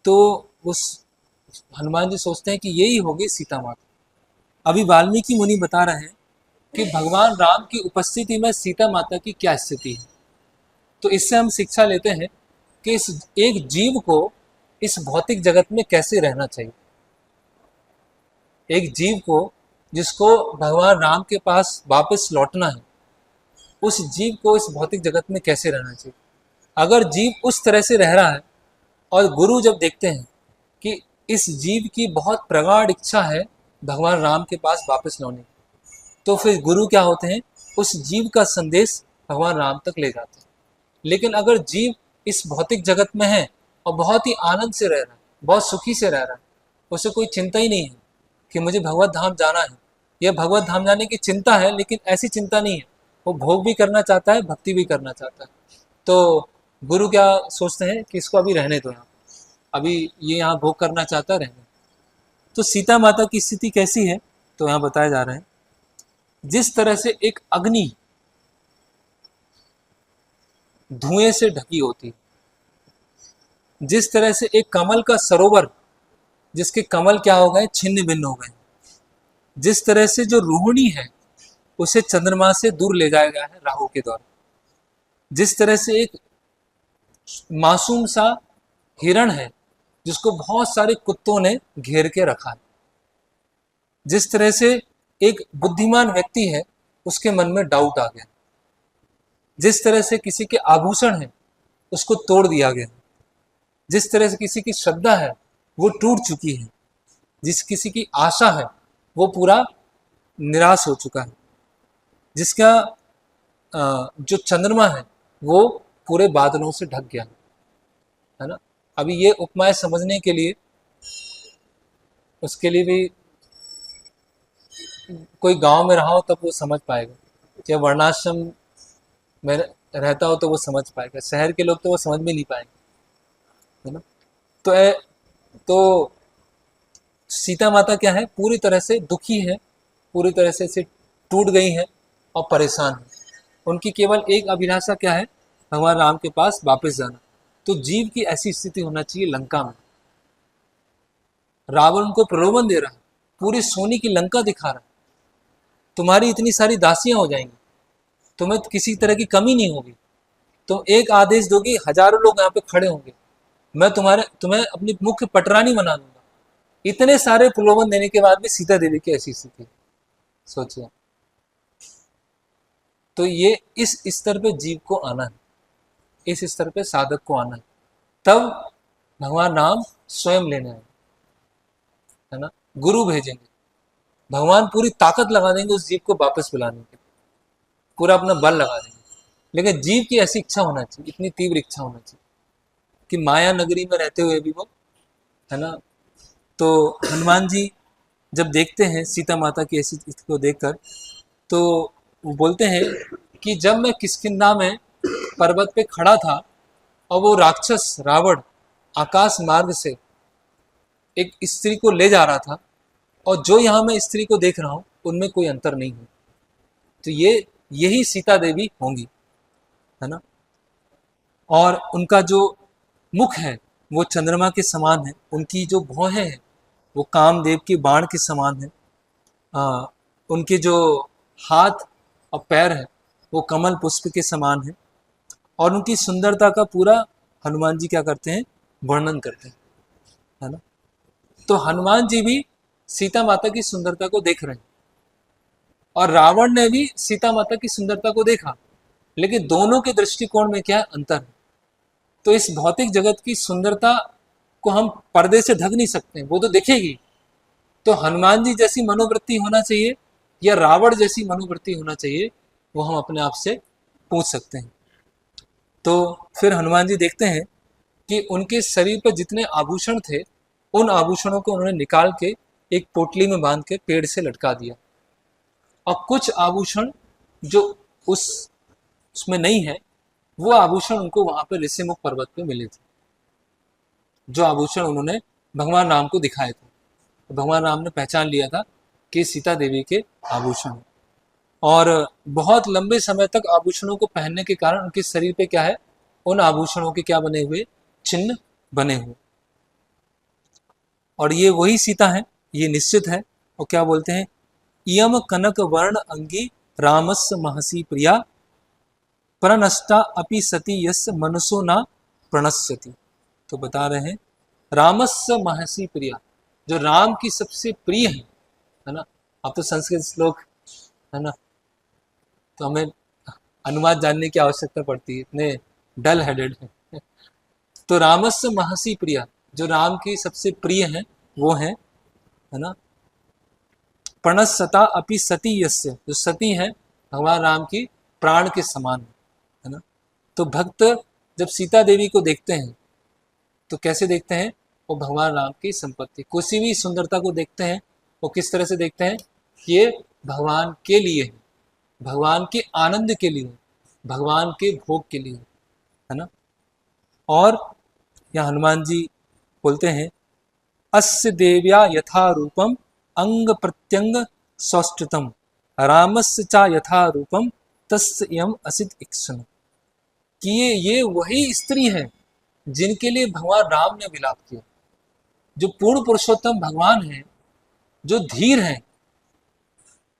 तो उस हनुमान जी सोचते हैं कि यही होगी सीता माता। अभी वाल्मीकि मुनि बता रहे हैं कि भगवान राम की उपस्थिति में सीता माता की क्या स्थिति है। तो इससे हम शिक्षा लेते हैं कि इस एक जीव को इस भौतिक जगत में कैसे रहना चाहिए। एक जीव को, जिसको भगवान राम के पास वापस लौटना है, उस जीव को इस भौतिक जगत में कैसे रहना चाहिए। अगर जीव उस तरह से रह रहा है, और गुरु जब देखते हैं कि इस जीव की बहुत प्रगाढ़ इच्छा है भगवान राम के पास वापस लौटने की, तो फिर गुरु क्या होते हैं? उस जीव का संदेश भगवान राम तक ले जाते हैं। लेकिन अगर जीव इस भौतिक जगत में है और बहुत ही आनंद से रह रहा है, बहुत सुखी से रह रहा है, उसे कोई चिंता ही नहीं है कि मुझे भगवत धाम जाना है, यह भगवत धाम जाने की चिंता है, लेकिन ऐसी चिंता नहीं है, वो भोग भी करना चाहता है, भक्ति भी करना चाहता है। तो गुरु क्या सोचते हैं कि इसको अभी रहने दो, यहाँ अभी ये यहाँ भोग करना चाहता है, रहने। तो सीता माता की स्थिति कैसी है? तो यहाँ बताया जा रहा है, जिस तरह से एक अग्नि धुएं से ढकी होती है। जिस तरह से एक कमल का सरोवर, जिसके कमल क्या हो गए, छिन्न भिन्न हो गए, जिस तरह से जो रोहिणी है उसे चंद्रमा से दूर ले जाया गया है राहु के द्वारा, जिस तरह से एक मासूम सा हिरण है जिसको बहुत सारे कुत्तों ने घेर के रखा है, जिस तरह से एक बुद्धिमान व्यक्ति है उसके मन में डाउट आ गया, जिस तरह से किसी के आभूषण है उसको तोड़ दिया गया, जिस तरह से किसी की श्रद्धा है वो टूट चुकी है, जिस किसी की आशा है वो पूरा निराश हो चुका है, जिसका जो चंद्रमा है वो पूरे बादलों से ढक गया है ना। अभी ये उपमाएं समझने के लिए, उसके लिए भी कोई गांव में रहा हो तब वो समझ पाएगा, या वर्णाश्रम में रहता हो तो वो समझ पाएगा, शहर के लोग तो वो समझ भी नहीं पाएंगे, है ना। तो सीता माता क्या है, पूरी तरह से दुखी है, पूरी तरह से टूट गई है और परेशान है। उनकी केवल एक अभिलाषा क्या है, भगवान राम के पास वापस जाना। तो जीव की ऐसी स्थिति होना चाहिए लंका में। रावण उनको प्रलोभन दे रहा है, पूरी सोने की लंका दिखा रहा है, तुम्हारी इतनी सारी दासियां हो जाएंगी, तुम्हें किसी तरह की कमी नहीं होगी, तुम एक आदेश दोगे हजारों लोग यहाँ पे खड़े होंगे, मैं तुम्हें अपनी मुख्य पटरानी बना दूंगा। इतने सारे प्रलोभन देने के बाद भी सीता देवी की ऐसी स्थिति, सोचिए। तो ये इस स्तर पे जीव को आना है, इस स्तर पे साधक को आना है, तब भगवान राम स्वयं लेने आए, है ना। गुरु भेजेंगे, भगवान पूरी ताकत लगा देंगे उस जीव को वापस बुलाने के, पूरा अपना बल लगा देंगे। लेकिन जीव की ऐसी इच्छा होना चाहिए, इतनी तीव्र इच्छा होना चाहिए कि माया नगरी में रहते हुए भी वो, है ना। तो हनुमान जी जब देखते हैं सीता माता की ऐसी स्थिति को देखकर, तो वो बोलते हैं कि जब मैं किष्किंधा में पर्वत पे खड़ा था और वो राक्षस रावण आकाश मार्ग से एक स्त्री को ले जा रहा था, और जो यहाँ मैं स्त्री को देख रहा हूँ उनमें कोई अंतर नहीं है, तो यही सीता देवी होंगी, है ना। और उनका जो मुख है वो चंद्रमा के समान है, उनकी जो भौहें हैं वो कामदेव के बाण के समान है, उनके जो हाथ और पैर है वो कमल पुष्प के समान है, और उनकी सुंदरता का पूरा हनुमान जी क्या करते हैं, वर्णन करते हैं, है ना। तो हनुमान जी भी सीता माता की सुंदरता को देख रहे हैं, और रावण ने भी सीता माता की सुंदरता को देखा, लेकिन दोनों के दृष्टिकोण में क्या है, अंतर है। तो इस भौतिक जगत की सुंदरता को हम पर्दे से ढक नहीं सकते, वो तो दिखेगी। तो हनुमान जी जैसी मनोवृत्ति होना चाहिए या रावण जैसी मनोवृत्ति होना चाहिए, वो हम अपने आप से पूछ सकते हैं। तो फिर हनुमान जी देखते हैं कि उनके शरीर पर जितने आभूषण थे उन आभूषणों को उन्होंने निकाल के एक पोटली में बांध के पेड़ से लटका दिया, और कुछ आभूषण जो उसमें नहीं है वो आभूषण उनको वहां पर ऋषिमुख पर्वत पे मिले थे, जो आभूषण उन्होंने भगवान राम को दिखाए थे। तो भगवान राम ने पहचान लिया था कि सीता देवी के आभूषण, और बहुत लंबे समय तक आभूषणों को पहनने के कारण उनके शरीर पे क्या है, उन आभूषणों के क्या बने हुए, चिन्ह बने हुए, और ये वही सीता है, ये निश्चित है। और क्या बोलते हैं, इयम कनक वर्ण अंगी रामस्य महसी प्रिया प्रणष्टा अपि सती यस्य मनसो ना प्रणश्यति। तो बता रहे हैं रामस्य महसी प्रिया, जो राम की सबसे प्रिय है ना। अब तो संस्कृत श्लोक है ना, तो हमें अनुवाद जानने की आवश्यकता पड़ती है, इतने डल हेडेड है। तो रामस्य महसी प्रिया, जो राम की सबसे प्रिय है वो है ना। प्रणश्यता अपि सती यस्य, जो सती है भगवान राम की प्राण के समान है ना। तो भक्त जब सीता देवी को देखते हैं तो कैसे देखते हैं, वो भगवान राम की संपत्ति, किसी भी सुंदरता को देखते हैं वो किस तरह से देखते हैं, ये भगवान के लिए है, भगवान के आनंद के लिए, भगवान के भोग के लिए, है ना। और यहाँ हनुमान जी बोलते हैं अस्य देव्या यथा रूपम अंग प्रत्यंग सौष्ठितम रामस्य चा यथा रूपम तस्य इयम असित इक्षण। कि ये वही स्त्री है जिनके लिए भगवान राम ने विलाप किया। जो पूर्ण पुरुषोत्तम भगवान है, जो धीर हैं,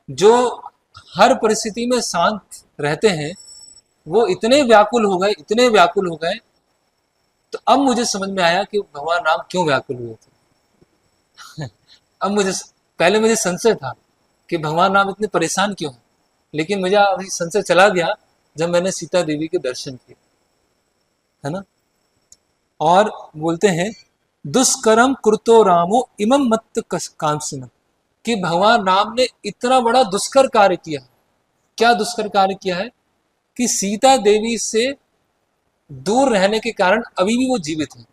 जो हर परिस्थिति में शांत रहते हैं, वो इतने व्याकुल हो गए, इतने व्याकुल हो गए। तो अब मुझे समझ में आया कि भगवान राम क्यों व्याकुल हुए थे। अब मुझे, पहले मुझे संशय था कि भगवान राम इतने परेशान क्यों हैं, लेकिन मुझे अभी संशय चला गया जब मैंने सीता देवी के दर्शन किए, है ना। और बोलते हैं दुष्करम कुरुतो रामो इमं मत्त कांसिनम, कि भगवान राम ने इतना बड़ा दुष्कर कार्य किया। क्या दुष्कर कार्य किया है कि सीता देवी से दूर रहने के कारण अभी भी वो जीवित है।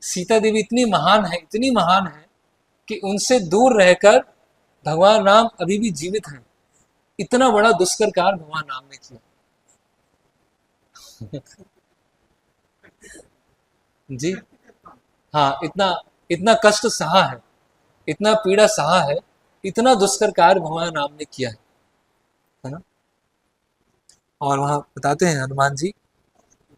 सीता देवी इतनी महान है, इतनी महान है कि उनसे दूर रहकर भगवान राम अभी भी जीवित हैं। इतना बड़ा दुष्कर कार्य भगवान राम ने किया। जी हाँ, इतना इतना कष्ट सहा है, इतना पीड़ा सहा है, इतना दुष्कर कार्य भगवान राम ने किया है ना। और वहां बताते हैं हनुमान जी,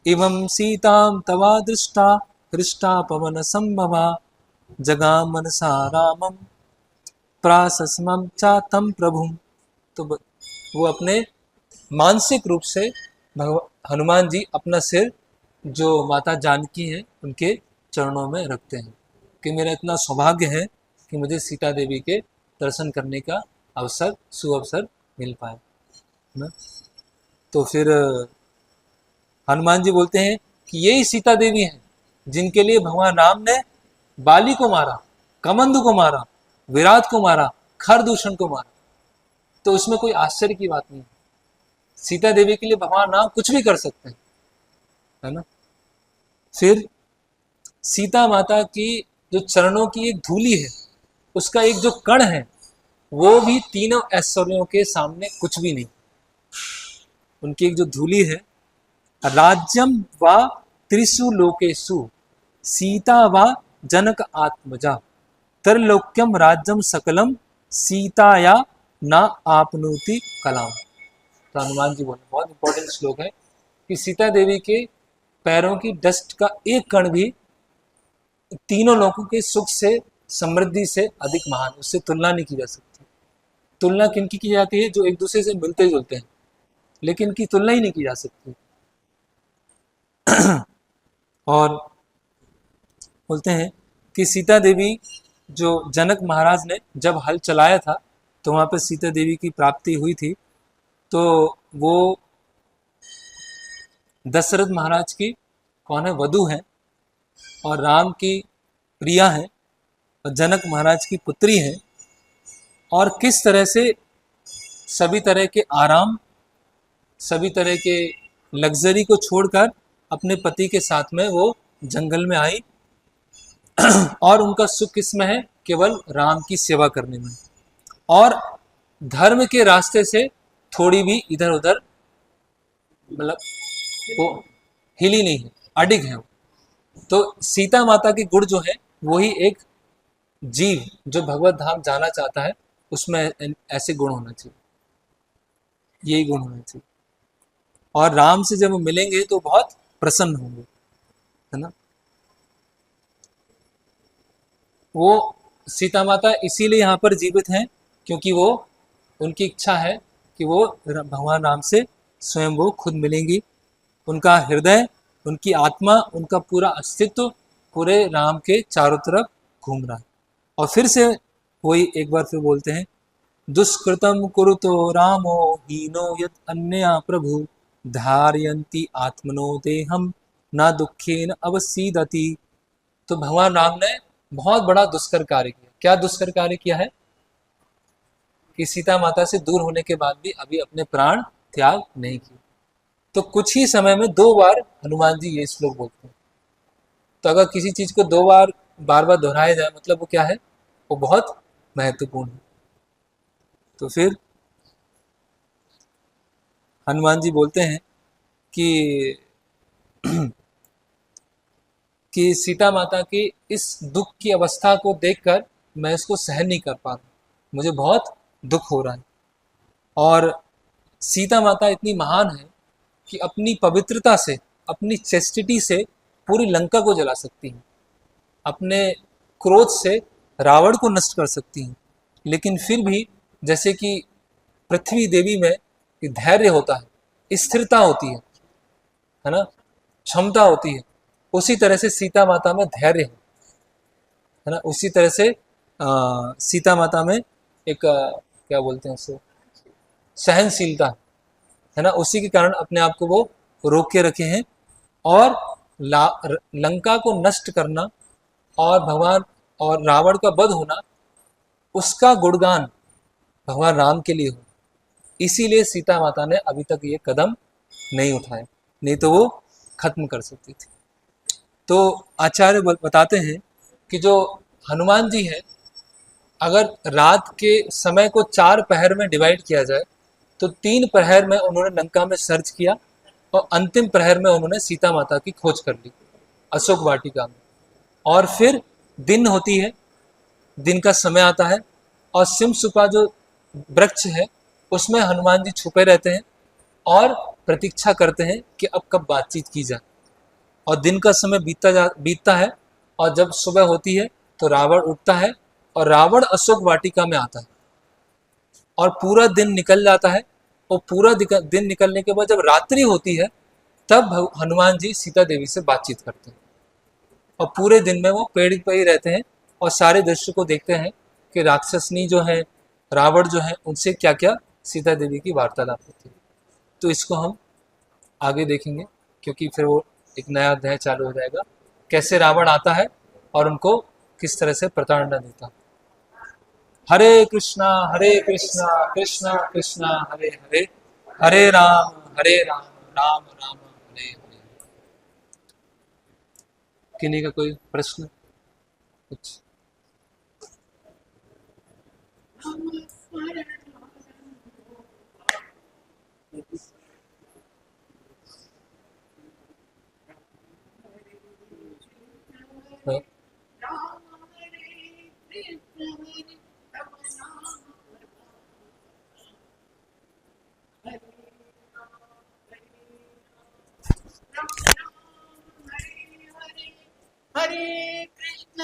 एवं सीताम तवा दृष्टा हृष्टा पवन संभवा जगाम मनसा रामम प्रासस्मम चातम प्रभु। तो वो अपने मानसिक रूप से हनुमान जी अपना सिर जो माता जानकी है उनके चरणों में रखते हैं कि मेरा इतना सौभाग्य है कि मुझे सीता देवी के दर्शन करने का अवसर, सुअवसर मिल पाए ना। तो फिर हनुमान जी बोलते हैं कि यही सीता देवी हैं जिनके लिए भगवान राम ने बाली को मारा, कमंद को मारा, विराट को मारा, खरदूषण को मारा। तो उसमें कोई आश्चर्य की बात नहीं है। सीता देवी के लिए भगवान राम कुछ भी कर सकते हैं, है ना। फिर सीता माता की जो चरणों की एक धूली है, उसका एक जो कण है, वो भी तीनों ऐश्वर्यों के सामने कुछ भी नहीं। उनकी एक जो धूली है, राज्यम व त्रिषु लोकेषु सीता व जनक आत्मजा त्रिलोक्यम राज्यम सकलम सीताया ना आपनोति कलाम। तो हनुमान जी बोले, बहुत इंपॉर्टेंट श्लोक है कि सीता देवी के पैरों की डस्ट का एक कण भी तीनों लोगों के सुख से, समृद्धि से अधिक महान, उससे तुलना नहीं की जा सकती। तुलना किनकी की जाती है? जो एक दूसरे से मिलते जुलते हैं, लेकिन की तुलना ही नहीं की जा सकती। और बोलते हैं कि सीता देवी, जो जनक महाराज ने जब हल चलाया था तो वहां पर सीता देवी की प्राप्ति हुई थी। तो वो दशरथ महाराज की कौन है? वधू है, और राम की प्रिया है, और जनक महाराज की पुत्री है। और किस तरह से सभी तरह के आराम, सभी तरह के लग्जरी को छोड़कर अपने पति के साथ में वो जंगल में आई, और उनका सुख किसमें है? केवल राम की सेवा करने में, और धर्म के रास्ते से थोड़ी भी इधर उधर मतलब वो हिली नहीं है, अडिग है। तो सीता माता के गुण जो है, वही एक जीव जो भगवत धाम जाना चाहता है उसमें ऐसे गुण होना चाहिए, यही गुण होना चाहिए। और राम से जब वो मिलेंगे तो बहुत प्रसन्न होंगे, है ना। वो सीता माता इसीलिए यहाँ पर जीवित हैं क्योंकि वो, उनकी इच्छा है कि वो भगवान राम से स्वयं वो खुद मिलेंगी। उनका हृदय, उनकी आत्मा, उनका पूरा अस्तित्व पूरे राम के चारों तरफ घूम रहा है। और फिर से वही एक बार फिर बोलते हैं, दुष्कृतम कुरुतो रामो हीनो यत अन्या प्रभु धारयन्ति आत्मनो देहम ना दुखेन अवसीदति। तो भगवान राम ने बहुत बड़ा दुष्कर कार्य किया। क्या दुष्कर कार्य किया है? कि सीता माता से दूर होने के बाद भी अभी अपने प्राण त्याग नहीं किए। तो कुछ ही समय में 2 बार हनुमान जी ये श्लोक बोलते हैं। तो अगर किसी चीज को 2 बार बार बार दोहराया जाए, मतलब वो क्या है? वो बहुत महत्वपूर्ण है। तो फिर हनुमान जी बोलते हैं कि कि सीता माता की इस दुख की अवस्था को देखकर मैं इसको सहन नहीं कर पा रहा, मुझे बहुत दुख हो रहा है। और सीता माता इतनी महान है कि अपनी पवित्रता से, अपनी चेस्टिटी से पूरी लंका को जला सकती हैं, अपने क्रोध से रावण को नष्ट कर सकती हैं। लेकिन फिर भी जैसे कि पृथ्वी देवी में धैर्य होता है, स्थिरता होती है ना, क्षमता होती है, उसी तरह से सीता माता में धैर्य है ना, उसी तरह से सीता माता में एक क्या बोलते हैं उसे, सहनशीलता है ना, उसी के कारण अपने आप को वो रोक के रखे हैं। और लंका को नष्ट करना और भगवान और रावण का वध होना, उसका गुणगान भगवान राम के लिए हो, इसीलिए सीता माता ने अभी तक ये कदम नहीं उठाए, नहीं तो वो खत्म कर सकती थी। तो आचार्य बताते हैं कि जो हनुमान जी हैं, अगर रात के समय को 4 पहर में डिवाइड किया जाए तो 3 प्रहर में उन्होंने लंका में सर्च किया और अंतिम प्रहर में उन्होंने सीता माता की खोज कर ली अशोक वाटिका में। और फिर दिन होती है, दिन का समय आता है और सिमसुपा जो वृक्ष है उसमें हनुमान जी छुपे रहते हैं और प्रतीक्षा करते हैं कि अब कब बातचीत की जाए। और दिन का समय बीतता है और जब सुबह होती है तो रावण उठता है और रावण अशोक वाटिका में आता है और पूरा दिन निकल जाता है। और पूरा दिन निकलने के बाद जब रात्रि होती है तब हनुमान जी सीता देवी से बातचीत करते हैं और पूरे दिन में वो पेड़ पर ही रहते हैं और सारे दृश्य को देखते हैं कि राक्षसनी जो है, रावण जो है, उनसे क्या क्या सीता देवी की वार्तालाप होती है। तो इसको हम आगे देखेंगे क्योंकि फिर वो एक नया अध्याय चालू हो जाएगा, कैसे रावण आता है और उनको किस तरह से प्रताड़ना देता है। हरे कृष्णा कृष्णा कृष्णा हरे हरे, हरे राम राम राम हरे हरे। किन्हीं का कोई प्रश्न कुछ? हाँ? हरे कृष्ण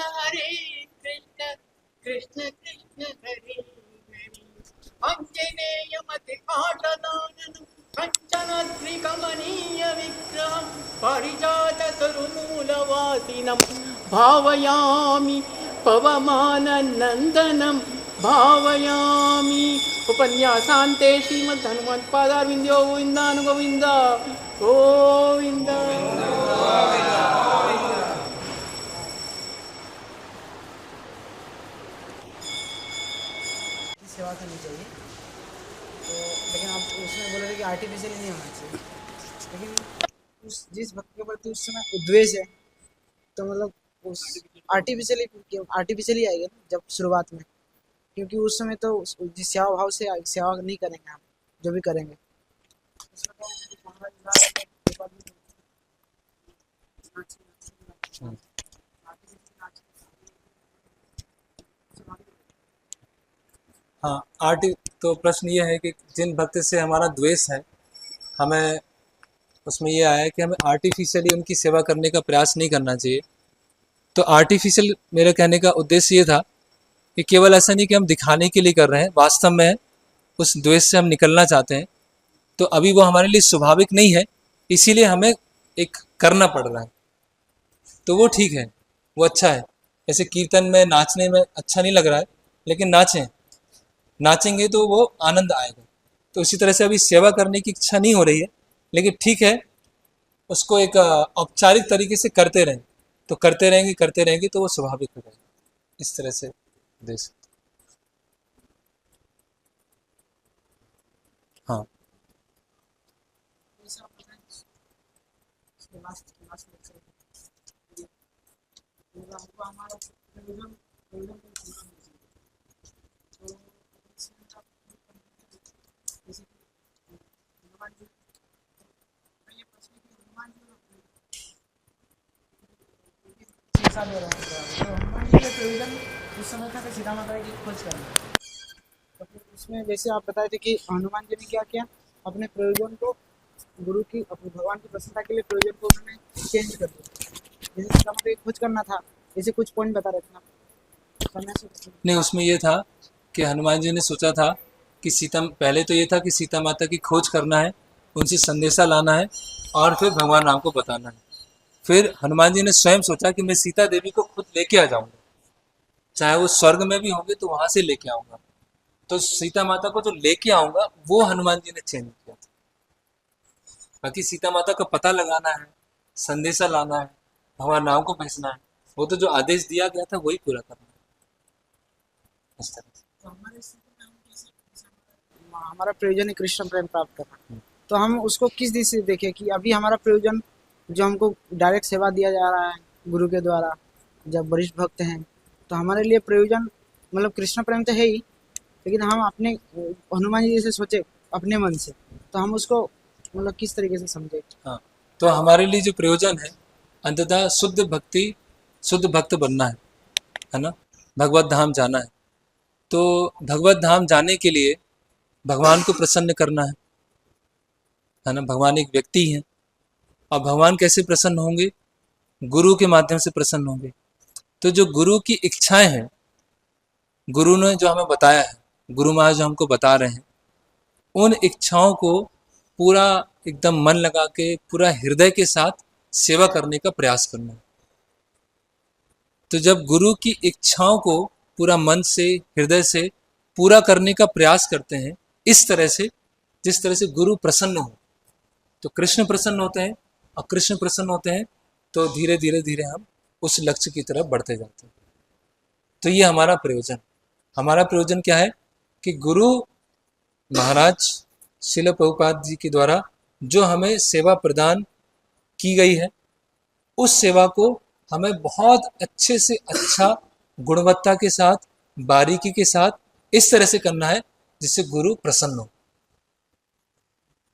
कृष्ण कृष्ण कृष्ण हरे हरे, आञ्जनेयमतिपाटलाननं कञ्चनद्रिकमनीय विग्रहं पारिजाततरुमूलवासिनं भावयामि पवमाननन्दनं भावयामि। उपन्यासान्ते श्रीमद्हनुमत्पादारविन्दो गोविन्दानुगोविन्द गोविन्द। सेवा करनी चाहिए तो, लेकिन आप उसमें बोलोगे कि आर्टिफिशियल नहीं होना चाहिए। लेकिन उस जिस भक्त के प्रति उस समय उद्वेष है तो मतलब उस आर्टिफिशियली आएगा ना जब शुरुआत में, क्योंकि उस समय तो जिस सेवा भाव से सेवा नहीं करेंगे हम, जो भी करेंगे हाँ, तो प्रश्न ये है कि जिन भक्त से हमारा द्वेष है, हमें उसमें ये आया है कि हमें आर्टिफिशियली उनकी सेवा करने का प्रयास नहीं करना चाहिए। तो आर्टिफिशियल मेरे कहने का उद्देश्य ये था कि केवल ऐसा नहीं कि हम दिखाने के लिए कर रहे हैं, वास्तव में उस द्वेष से हम निकलना चाहते हैं, तो अभी वो हमारे लिए स्वाभाविक नहीं है, इसीलिए हमें एक करना पड़ रहा है। तो वो ठीक है, वो अच्छा है। जैसे कीर्तन में नाचने में अच्छा नहीं लग रहा है, लेकिन नाचेंगे तो वो आनंद आएगा। तो इसी तरह से अभी सेवा करने की इच्छा नहीं हो रही है, लेकिन ठीक है, उसको एक औपचारिक तरीके से करते रहें, तो करते रहेंगे तो वो स्वाभाविक हो जाएगा। इस तरह से दे सकते। हाँ, तो हनुमान जी का प्रयोजन उस समय था कि सीता माता की खोज करना। तो फिर उसमें जैसे आप बताए थे कि हनुमान जी ने क्या किया, अपने प्रयोजन को गुरु की अपने भगवान की प्रसन्नता के लिए प्रयोजन को उन्होंने चेंज कर दिया। जैसे सीता माता की खोज करना था, जैसे कुछ पॉइंट बता रहे थे ना, करने से नहीं, उसमें ये था कि हनुमान जी ने सोचा था कि पहले तो ये था कि सीता माता की खोज करना है, उनसे संदेशा लाना है और फिर भगवान राम को बताना है। फिर हनुमान जी ने स्वयं सोचा कि मैं सीता देवी को खुद लेके आ जाऊंगा, चाहे वो स्वर्ग में भी होंगे तो वहां से लेके आऊंगा। तो सीता माता को जो लेके आऊंगा वो हनुमान जी ने चेंज किया था। बाकी सीता माता का पता लगाना है, संदेशा लाना है, भगवान राम को भेजना है, वो तो जो आदेश दिया गया था वही पूरा करना है। इस तरह से। तो हमारे स्थिति में हम कैसे हमारा प्रयोजन है कृष्ण प्रेम प्राप्त करना, तो हम उसको किस दिशा से देखें कि अभी हमारा प्रयोजन जो हमको डायरेक्ट सेवा दिया जा रहा है गुरु के द्वारा, जब वरिष्ठ भक्त हैं, तो हमारे लिए प्रयोजन मतलब कृष्ण प्रेम तो है ही, लेकिन हम अपने हनुमान जी जैसे सोचे अपने मन से, तो हम उसको मतलब किस तरीके से समझे। हाँ, तो हमारे लिए जो प्रयोजन है अंततः शुद्ध भक्ति, शुद्ध भक्त बनना है ना, भगवत धाम जाना है। तो भगवत धाम जाने के लिए भगवान को प्रसन्न करना है ना। भगवान एक व्यक्ति है और भगवान कैसे प्रसन्न होंगे? गुरु के माध्यम से प्रसन्न होंगे। तो जो गुरु की इच्छाएं हैं, गुरु ने जो हमें बताया है, गुरु महाराज जो हमको बता रहे हैं, उन इच्छाओं को पूरा एकदम मन लगा के पूरा हृदय के साथ सेवा करने का प्रयास करना है। तो जब गुरु की इच्छाओं को पूरा मन से, हृदय से पूरा करने का प्रयास करते हैं इस तरह से, जिस तरह से गुरु प्रसन्न हो, तो कृष्ण प्रसन्न होते हैं, और कृष्ण प्रसन्न होते हैं तो धीरे धीरे धीरे हम उस लक्ष्य की तरफ बढ़ते जाते हैं। तो ये हमारा प्रयोजन, हमारा प्रयोजन क्या है कि गुरु महाराज श्रील प्रभुपाद जी के द्वारा जो हमें सेवा प्रदान की गई है, उस सेवा को हमें बहुत अच्छे से अच्छा, गुणवत्ता के साथ, बारीकी के साथ इस तरह से करना है जिससे गुरु प्रसन्न हो।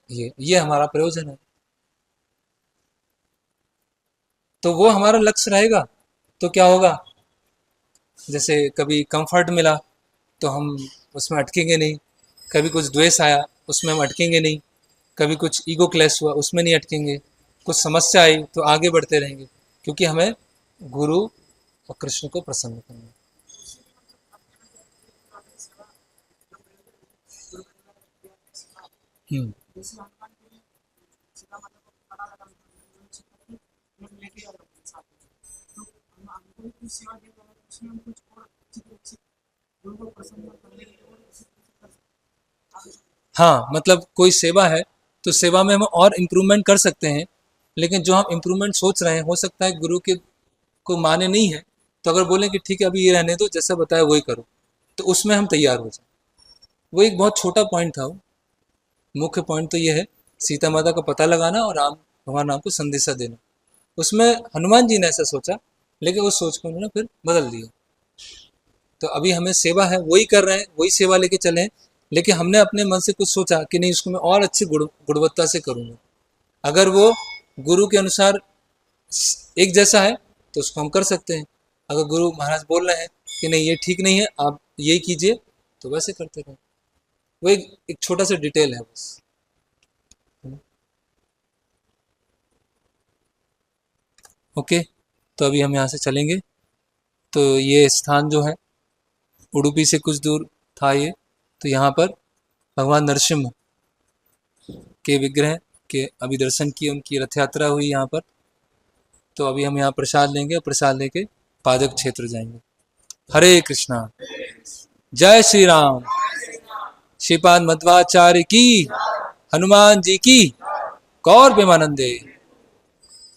ये हमारा प्रयोजन है। तो वो हमारा लक्ष्य रहेगा तो क्या होगा, जैसे कभी कंफर्ट मिला तो हम उसमें अटकेंगे नहीं, कभी कुछ द्वेष आया उसमें हम अटकेंगे नहीं, कभी कुछ ईगो क्लैश हुआ उसमें नहीं अटकेंगे, कुछ समस्या आई तो आगे बढ़ते रहेंगे, क्योंकि हमें गुरु और कृष्ण को प्रसन्न करना है। हम्म हाँ, मतलब कोई सेवा है तो सेवा में हम और इम्प्रूवमेंट कर सकते हैं, लेकिन जो हम इम्प्रूवमेंट सोच रहे हैं हो सकता है गुरु के को माने नहीं है। तो अगर बोलें कि ठीक है अभी ये रहने दो, जैसा बताया वही करो, तो उसमें हम तैयार हो जाए। वो एक बहुत छोटा पॉइंट था। वो मुख्य पॉइंट तो ये है सीता माता का पता लगाना और भगवान राम को संदेशा देना। उसमें हनुमान जी ने ऐसा सोचा, लेकिन उस सोच को उन्होंने फिर बदल दिया। तो अभी हमें सेवा है वही कर रहे हैं, वही सेवा लेके चले हैं, लेकिन हमने अपने मन से कुछ सोचा कि नहीं इसको मैं और अच्छी गुणवत्ता से करूँगा। अगर वो गुरु के अनुसार एक जैसा है तो उसको हम कर सकते हैं। अगर गुरु महाराज बोल रहे हैं कि नहीं ये ठीक नहीं है, आप ये कीजिए, तो वैसे करते रहें। वो एक छोटा सा डिटेल है बस। ओके, तो अभी हम यहाँ से चलेंगे। तो ये स्थान जो है उडुपी से कुछ दूर था ये। तो यहाँ पर भगवान नरसिम्हा के विग्रह के अभी दर्शन किए, उनकी रथ यात्रा हुई यहाँ पर। तो अभी हम यहाँ प्रसाद लेंगे और प्रसाद लेके पादक क्षेत्र जाएंगे। हरे कृष्णा, जय श्री राम। श्रीपाद मध्वाचार्य की, हनुमान जी की, गौर प्रेमानंदे।